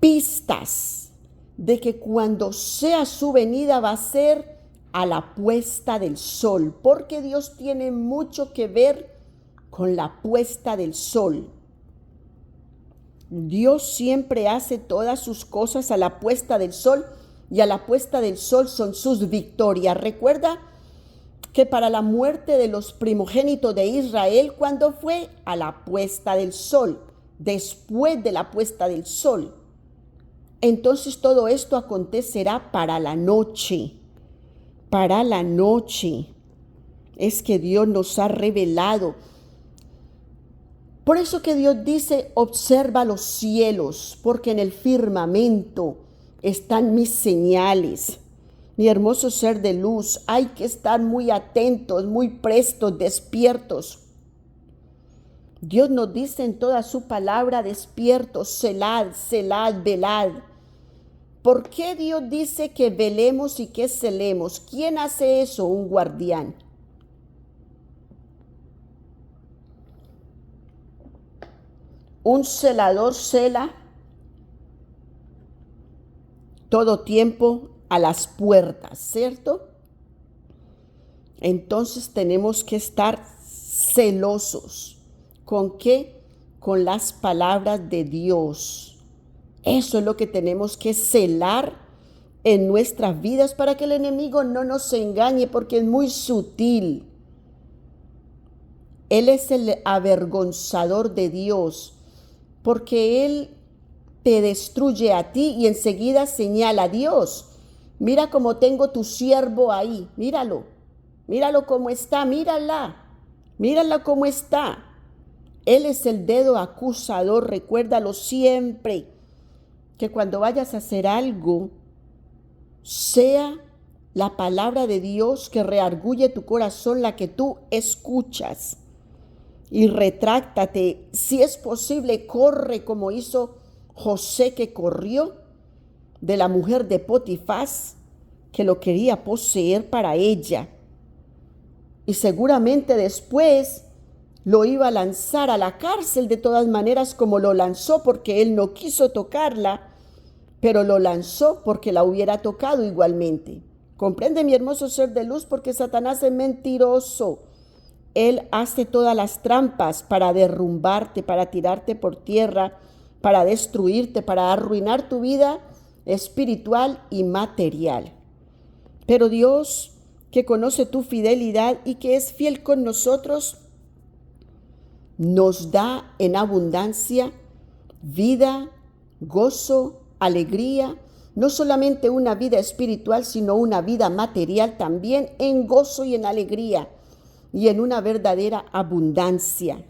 pistas de que cuando sea su venida va a ser a la puesta del sol, porque Dios tiene mucho que ver con la puesta del sol. Dios siempre hace todas sus cosas a la puesta del sol, y a la puesta del sol son sus victorias. Recuerda que para la muerte de los primogénitos de Israel, ¿cuándo fue? A la puesta del sol, después de la puesta del sol. Entonces todo esto acontecerá para la noche. Para la noche es que Dios nos ha revelado. Por eso que Dios dice, observa los cielos, porque en el firmamento están mis señales. Mi hermoso ser de luz, hay que estar muy atentos, muy prestos, despiertos. Dios nos dice en toda su palabra, despiertos, celad, celad, velad. ¿Por qué Dios dice que velemos y que celemos? ¿Quién hace eso? Un guardián. Un celador cela todo tiempo a las puertas, ¿cierto? Entonces tenemos que estar celosos. ¿Con qué? Con las palabras de Dios. Eso es lo que tenemos que celar en nuestras vidas para que el enemigo no nos engañe, porque es muy sutil. Él es el avergonzador de Dios, porque él te destruye a ti y enseguida señala a Dios. Mira cómo tengo tu siervo ahí, míralo cómo está, mírala cómo está. Él es el dedo acusador, recuérdalo siempre, que cuando vayas a hacer algo, sea la palabra de Dios que reargulle tu corazón la que tú escuchas. Y retráctate, si es posible, corre como hizo José, que corrió de la mujer de Potifás, que lo quería poseer para ella. Y seguramente después lo iba a lanzar a la cárcel de todas maneras, como lo lanzó, porque él no quiso tocarla, pero lo lanzó porque la hubiera tocado igualmente. Comprende, mi hermoso ser de luz, porque Satanás es mentiroso. Él hace todas las trampas para derrumbarte, para tirarte por tierra, para destruirte, para arruinar tu vida espiritual y material. Pero Dios, que conoce tu fidelidad y que es fiel con nosotros, nos da en abundancia vida, gozo, alegría, no solamente una vida espiritual, sino una vida material también, en gozo y en alegría y en una verdadera abundancia.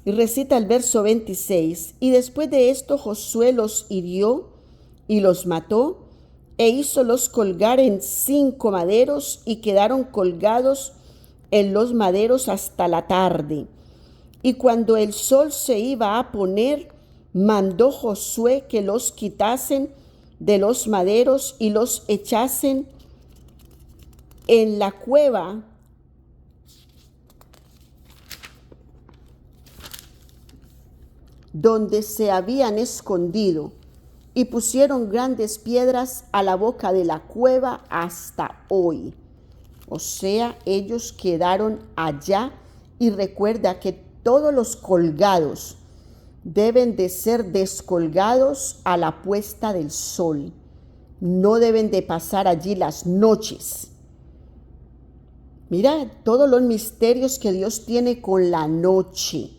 Y recita el verso 26, y después de esto Josué los hirió y los mató, e hízolos colgar en 5 maderos, y quedaron colgados en los maderos hasta la tarde. Y cuando el sol se iba a poner, mandó Josué que los quitasen de los maderos y los echasen en la cueva donde se habían escondido, y pusieron grandes piedras a la boca de la cueva hasta hoy. O sea, ellos quedaron allá. Y recuerda que todos los colgados deben de ser descolgados a la puesta del sol. No deben de pasar allí las noches. Mira todos los misterios que Dios tiene con la noche.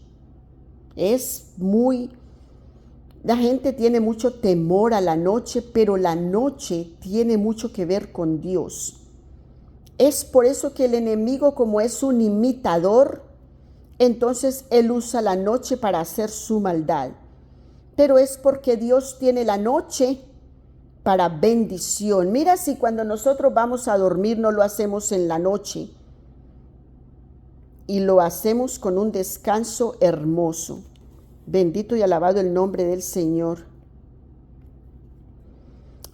La gente tiene mucho temor a la noche, pero la noche tiene mucho que ver con Dios. Es por eso que el enemigo, como es un imitador, entonces él usa la noche para hacer su maldad. Pero es porque Dios tiene la noche para bendición. Mira, si cuando nosotros vamos a dormir no lo hacemos en la noche, y lo hacemos con un descanso hermoso. Bendito y alabado el nombre del Señor.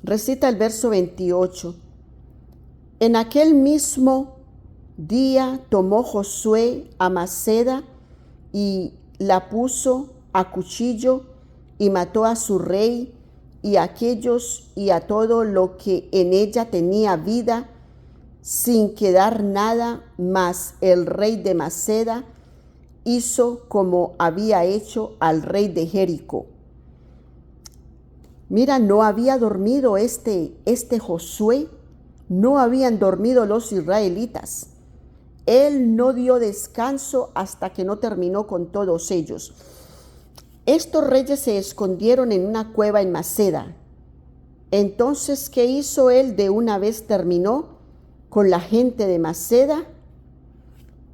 Recita el verso 28. En aquel mismo día tomó Josué a Maceda y la puso a cuchillo y mató a su rey y a aquellos y a todo lo que en ella tenía vida, sin quedar nada, mas el rey de Maceda hizo como había hecho al rey de Jericó. Mira, no había dormido este Josué, no habían dormido los israelitas. Él no dio descanso hasta que no terminó con todos ellos. Estos reyes se escondieron en una cueva en Maceda. Entonces, ¿qué hizo él? De una vez terminó con la gente de Maceda.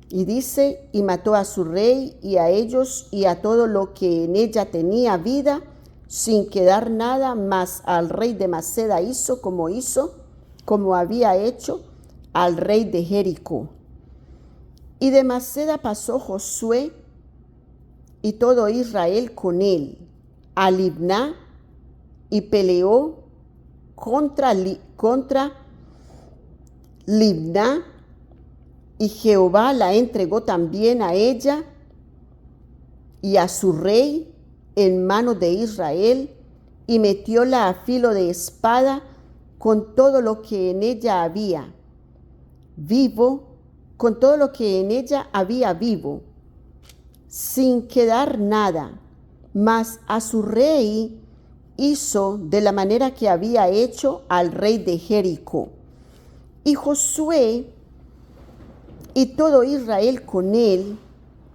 Y dice, y mató a su rey y a ellos y a todo lo que en ella tenía vida, sin quedar nada, mas al rey de Maceda hizo, como había hecho al rey de Jericó. Y de Maceda pasó Josué y todo Israel con él a Libná, y peleó contra Libná, y Jehová la entregó también a ella y a su rey en manos de Israel, y metióla a filo de espada con todo lo que en ella había vivo, sin quedar nada, mas a su rey hizo de la manera que había hecho al rey de Jericó. Y Josué y todo Israel con él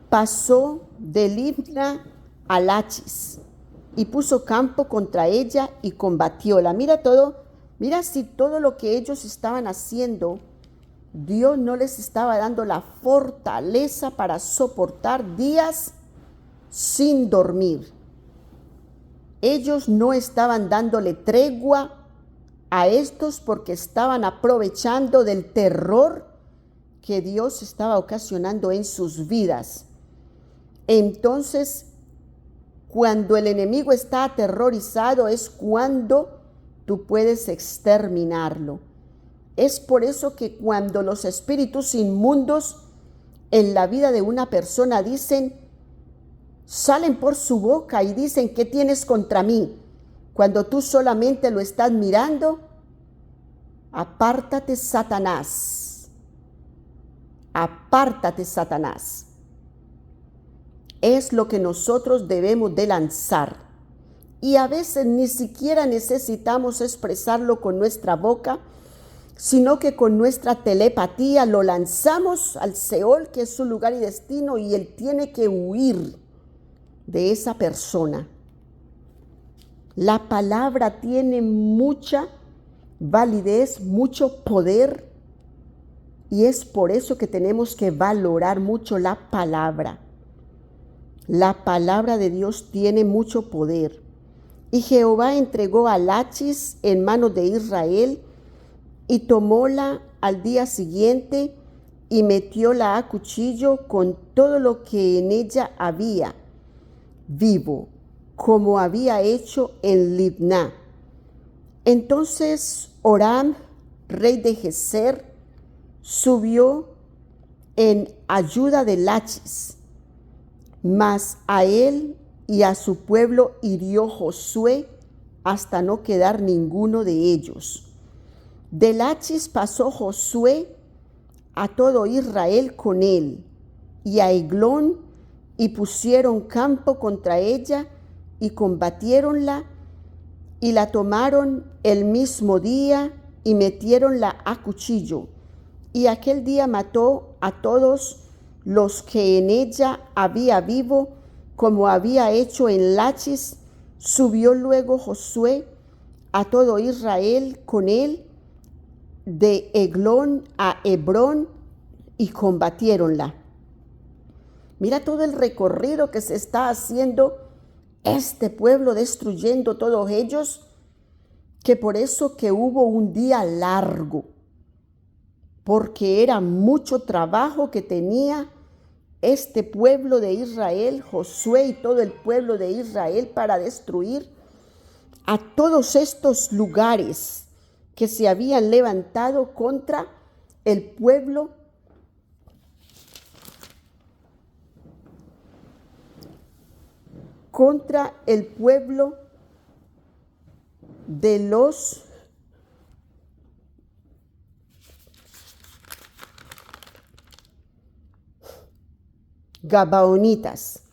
pasó de Libna a Lachis y puso campo contra ella y combatióla. Mira si todo lo que ellos estaban haciendo, Dios no les estaba dando la fortaleza para soportar días sin dormir. Ellos no estaban dándole tregua a estos porque estaban aprovechando del terror que Dios estaba ocasionando en sus vidas. Entonces, cuando el enemigo está aterrorizado es cuando tú puedes exterminarlo. Es por eso que cuando los espíritus inmundos en la vida de una persona salen por su boca y dicen, ¿qué tienes contra mí? Cuando tú solamente lo estás mirando, apártate, Satanás. Apártate, Satanás. Es lo que nosotros debemos de lanzar. Y a veces ni siquiera necesitamos expresarlo con nuestra boca, sino que con nuestra telepatía lo lanzamos al Seol, que es su lugar y destino, y él tiene que huir de esa persona. La palabra tiene mucha validez, mucho poder, y es por eso que tenemos que valorar mucho la palabra. La palabra de Dios tiene mucho poder. Y Jehová entregó a Lachis en manos de Israel, y tomóla al día siguiente y metióla a cuchillo con todo lo que en ella había vivo, como había hecho en Libná. Entonces Horam, rey de Gezer, subió en ayuda de Lachis, mas a él y a su pueblo hirió Josué hasta no quedar ninguno de ellos. De Lachis pasó Josué a todo Israel con él, y a Eglón, y pusieron campo contra ella, y combatiéronla, y la tomaron el mismo día, y metiéronla a cuchillo. Y aquel día mató a todos los que en ella había vivo, como había hecho en Lachis. Subió luego Josué a todo Israel con él, de Eglón a Hebrón, y combatiéronla. Mira todo el recorrido que se está haciendo este pueblo, destruyendo todos ellos, que por eso que hubo un día largo, porque era mucho trabajo que tenía este pueblo de Israel, Josué y todo el pueblo de Israel, para destruir a todos estos lugares que se habían levantado contra el pueblo contra el pueblo de los Gabaonitas.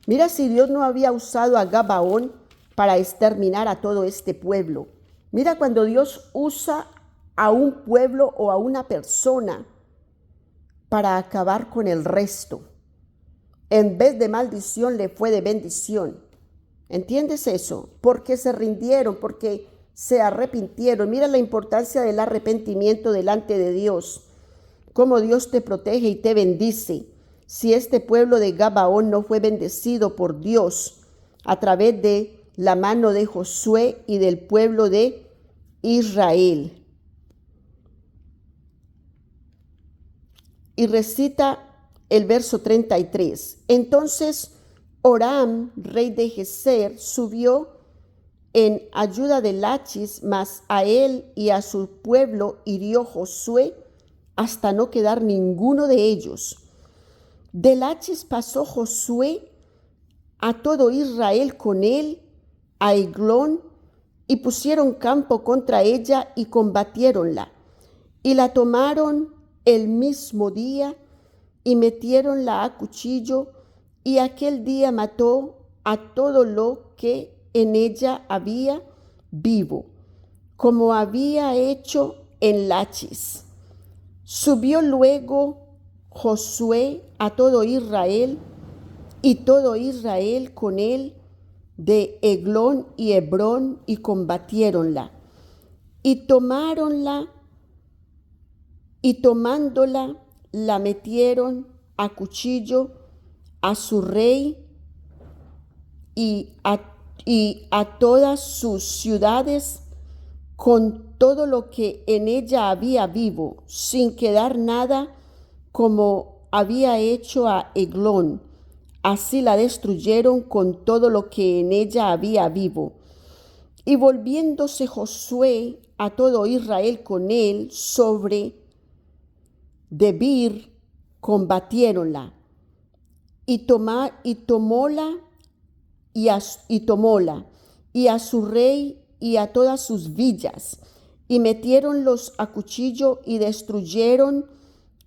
Mira si Dios no había usado a Gabaón para exterminar a todo este pueblo. Mira cuando Dios usa a un pueblo o a una persona para acabar con el resto. En vez de maldición le fue de bendición. ¿Entiendes eso? Porque se rindieron, porque se arrepintieron. Mira la importancia del arrepentimiento delante de Dios. Cómo Dios te protege y te bendice. Si este pueblo de Gabaón no fue bendecido por Dios a través de la mano de Josué y del pueblo de Israel. Y recita el verso 33. Entonces Horam, rey de Gezer, subió en ayuda de Lachis, mas a él y a su pueblo hirió Josué hasta no quedar ninguno de ellos. De Lachis pasó Josué a todo Israel con él a Eglón, y pusieron campo contra ella y combatiéronla, y la tomaron el mismo día y metiéronla a cuchillo, y aquel día mató a todo lo que en ella había vivo, como había hecho en Lachis. Subió luego Josué a todo Israel, y todo Israel con él de Eglón y Hebrón, y combatiéronla, y tomáronla, y tomándola la metieron a cuchillo a su rey y a todas sus ciudades, con todo lo que en ella había vivo, sin quedar nada, como había hecho a Eglón. Así la destruyeron con todo lo que en ella había vivo. Y volviéndose Josué a todo Israel con él sobre Debir, combatiéronla, y tomóla, y a su rey y a todas sus villas, y metiéronlos a cuchillo y destruyeron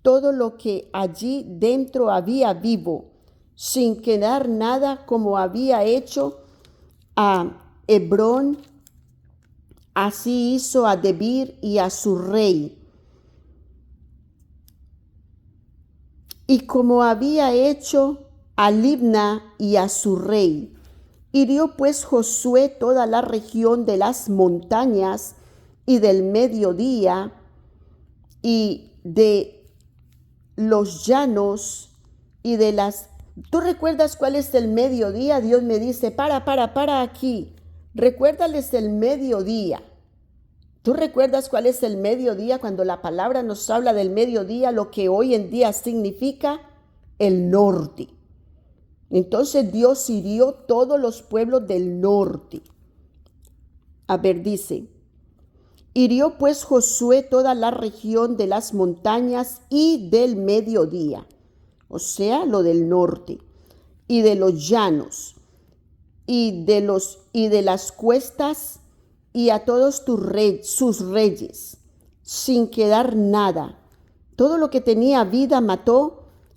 todo lo que allí dentro había vivo, sin quedar nada, como había hecho a Hebrón. Así hizo a Debir y a su rey, y como había hecho a Libna y a su rey. Hirió pues Josué toda la región de las montañas y del mediodía y de los llanos y de las... ¿Tú recuerdas cuál es el mediodía? Dios me dice, para aquí. Recuérdales el mediodía. ¿Tú recuerdas cuál es el mediodía? Cuando la palabra nos habla del mediodía, lo que hoy en día significa el norte. Entonces Dios hirió todos los pueblos del norte. A ver, dice, hirió pues Josué toda la región de las montañas y del mediodía, o sea, lo del norte, y de los llanos, y de las cuestas, y a todos sus reyes, sin quedar nada. Todo lo que tenía vida mató,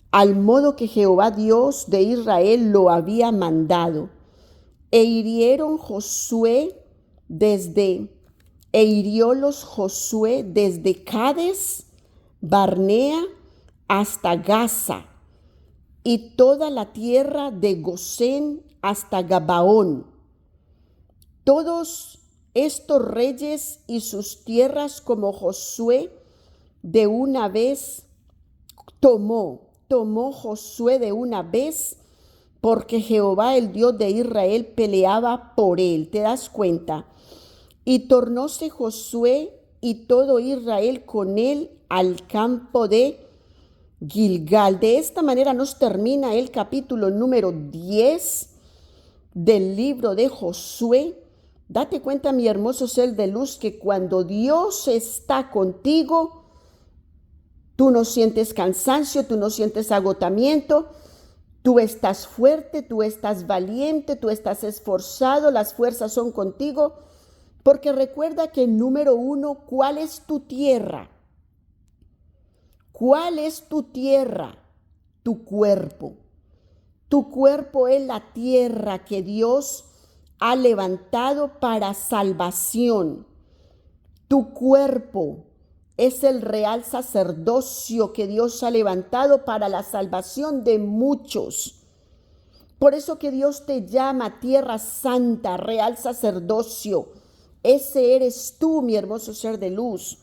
al modo que Jehová Dios de Israel lo había mandado. E hiriólos Josué desde Cades Barnea hasta Gaza, y toda la tierra de Gosén hasta Gabaón. Todos estos reyes y sus tierras, como Josué de una vez tomó Josué de una vez, porque Jehová, el Dios de Israel, peleaba por él. ¿Te das cuenta? Y tornóse Josué y todo Israel con él al campo de Gilgal. De esta manera nos termina el capítulo número 10 del libro de Josué. Date cuenta, mi hermoso ser de luz, que cuando Dios está contigo, tú no sientes cansancio, tú no sientes agotamiento, Tú estás fuerte, tú estás valiente, tú estás esforzado, las fuerzas son contigo, porque recuerda que número 1, ¿cuál es tu tierra? ¿Cuál es tu tierra? Tu cuerpo. Tu cuerpo es la tierra que Dios ha levantado para salvación. Tu cuerpo es el real sacerdocio que Dios ha levantado para la salvación de muchos. Por eso que Dios te llama tierra santa, real sacerdocio. Ese eres tú, mi hermoso ser de luz.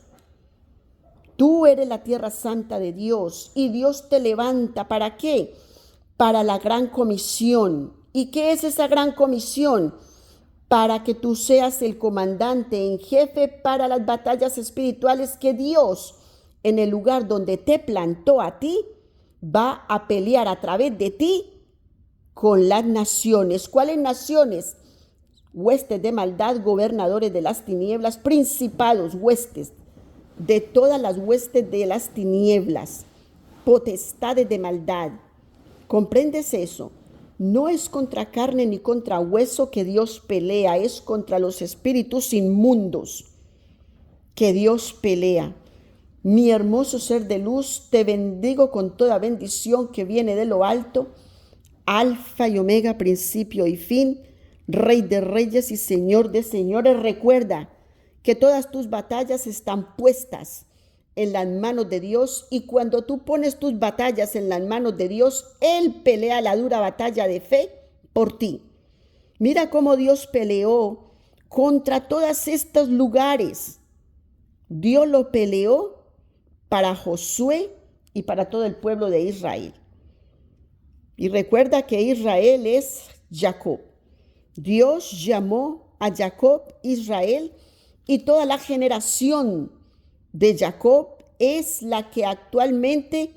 Tú eres la tierra santa de Dios y Dios te levanta. ¿Para qué? Para la gran comisión. ¿Y qué es esa gran comisión? Para que tú seas el comandante en jefe para las batallas espirituales que Dios, en el lugar donde te plantó a ti, va a pelear a través de ti con las naciones. ¿Cuáles naciones? Huestes de maldad, gobernadores de las tinieblas, principados, huestes de todas las huestes de las tinieblas, potestades de maldad. ¿Comprendes eso? No es contra carne ni contra hueso que Dios pelea, es contra los espíritus inmundos que Dios pelea. Mi hermoso ser de luz, te bendigo con toda bendición que viene de lo alto, Alfa y Omega, principio y fin, Rey de reyes y Señor de señores. Recuerda que todas tus batallas están puestas en las manos de Dios, y cuando tú pones tus batallas en las manos de Dios, Él pelea la dura batalla de fe por ti. Mira cómo Dios peleó contra todos estos lugares. Dios lo peleó para Josué y para todo el pueblo de Israel. Y recuerda que Israel es Jacob. Dios llamó a Jacob Israel, y toda la generación de Jacob es la que actualmente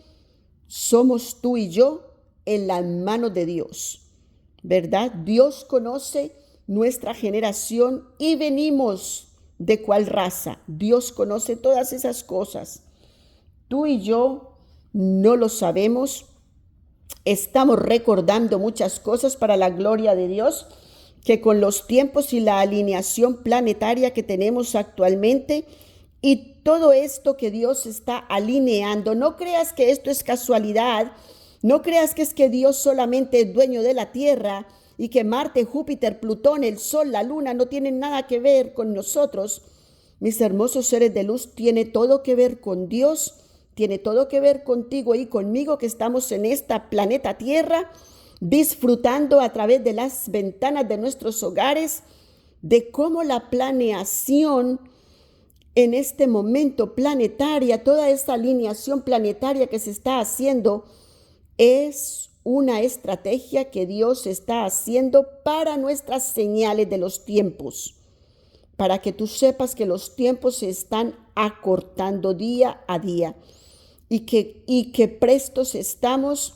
somos tú y yo en las manos de Dios, ¿verdad? Dios conoce nuestra generación y venimos de cuál raza. Dios conoce todas esas cosas. Tú y yo no lo sabemos. Estamos recordando muchas cosas para la gloria de Dios, que con los tiempos y la alineación planetaria que tenemos actualmente, y todo esto que Dios está alineando, no creas que esto es casualidad, no creas que es que Dios solamente es dueño de la tierra y que Marte, Júpiter, Plutón, el Sol, la Luna no tienen nada que ver con nosotros. Mis hermosos seres de luz, tiene todo que ver con Dios, tiene todo que ver contigo y conmigo, que estamos en esta planeta Tierra, disfrutando a través de las ventanas de nuestros hogares de cómo la planeación en este momento planetaria, toda esta alineación planetaria que se está haciendo, es una estrategia que Dios está haciendo para nuestras señales de los tiempos, para que tú sepas que los tiempos se están acortando día a día y que prestos estamos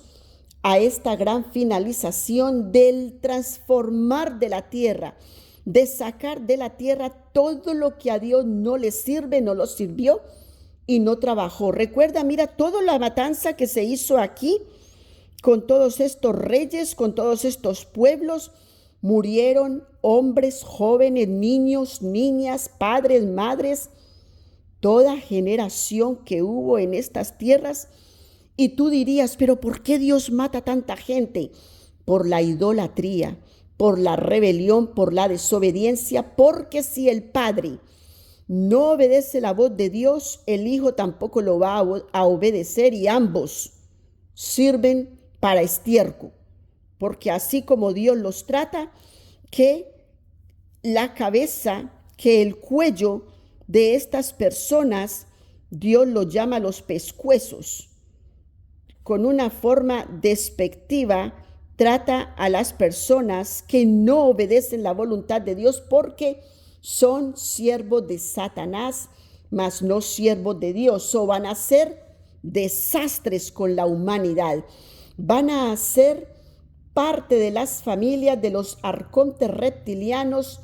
a esta gran finalización del transformar de la tierra, de sacar de la tierra todo lo que a Dios no le sirve, no lo sirvió y no trabajó. Recuerda, mira toda la matanza que se hizo aquí con todos estos reyes, con todos estos pueblos. Murieron hombres, jóvenes, niños, niñas, padres, madres, toda generación que hubo en estas tierras. Y tú dirías, pero ¿por qué Dios mata a tanta gente? Por la idolatría, por la rebelión, por la desobediencia, porque si el Padre no obedece la voz de Dios, el Hijo tampoco lo va a obedecer, y ambos sirven para estiércol, porque así como Dios los trata, que la cabeza, que el cuello de estas personas, Dios lo llama los pescuezos. Con una forma despectiva trata a las personas que no obedecen la voluntad de Dios, porque son siervos de Satanás, mas no siervos de Dios. O van a hacer desastres con la humanidad. Van a ser parte de las familias de los arcontes reptilianos,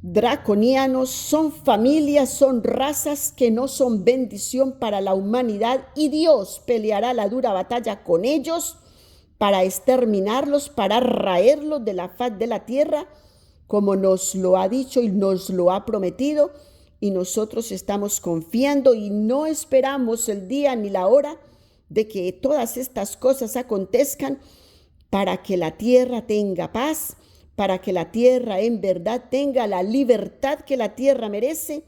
draconianos. Son familias, son razas que no son bendición para la humanidad, y Dios peleará la dura batalla con ellos para exterminarlos, para raerlos de la faz de la tierra, como nos lo ha dicho y nos lo ha prometido, y nosotros estamos confiando y no esperamos el día ni la hora de que todas estas cosas acontezcan para que la tierra tenga paz, para que la tierra en verdad tenga la libertad que la tierra merece,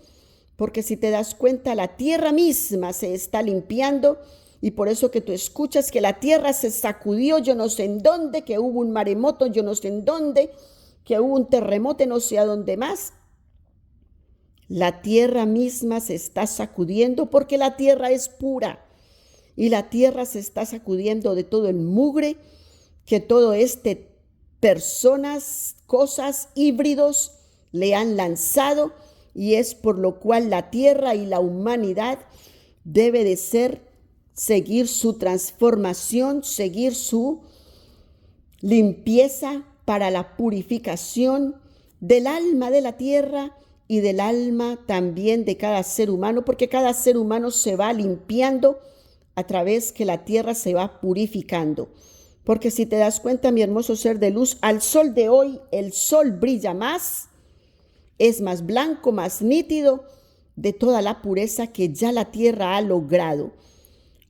porque si te das cuenta, la tierra misma se está limpiando, y por eso que tú escuchas que la tierra se sacudió, yo no sé en dónde, que hubo un maremoto, yo no sé en dónde, que hubo un terremoto, no sé a dónde más. La tierra misma se está sacudiendo porque la tierra es pura, y la tierra se está sacudiendo de todo el mugre que todo personas, cosas, híbridos le han lanzado, y es por lo cual la tierra y la humanidad debe de seguir su transformación, seguir su limpieza para la purificación del alma de la tierra y del alma también de cada ser humano, porque cada ser humano se va limpiando a través que la tierra se va purificando. Porque si te das cuenta, mi hermoso ser de luz, al sol de hoy el sol brilla más, es más blanco, más nítido de toda la pureza que ya la tierra ha logrado.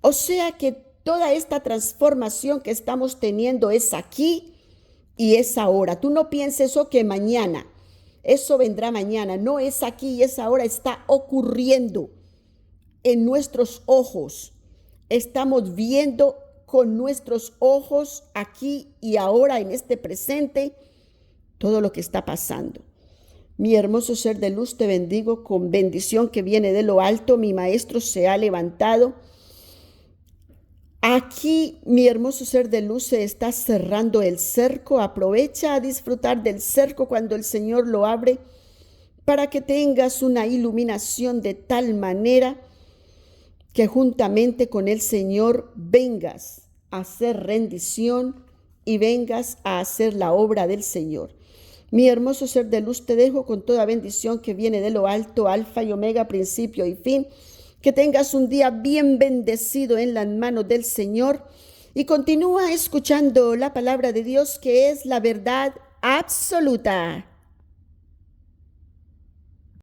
O sea que toda esta transformación que estamos teniendo es aquí y es ahora. Tú no pienses que mañana, eso vendrá mañana. No, es aquí y es ahora, está ocurriendo en nuestros ojos. Estamos viendo con nuestros ojos aquí y ahora, en este presente, todo lo que está pasando. Mi hermoso ser de luz, te bendigo con bendición que viene de lo alto. Mi maestro se ha levantado. Aquí, mi hermoso ser de luz, se está cerrando el cerco. Aprovecha a disfrutar del cerco cuando el Señor lo abre, para que tengas una iluminación de tal manera que juntamente con el Señor vengas a hacer rendición y vengas a hacer la obra del Señor. Mi hermoso ser de luz, te dejo con toda bendición que viene de lo alto, alfa y omega, principio y fin. Que tengas un día bien bendecido en las manos del Señor, y continúa escuchando la palabra de Dios, que es la verdad absoluta.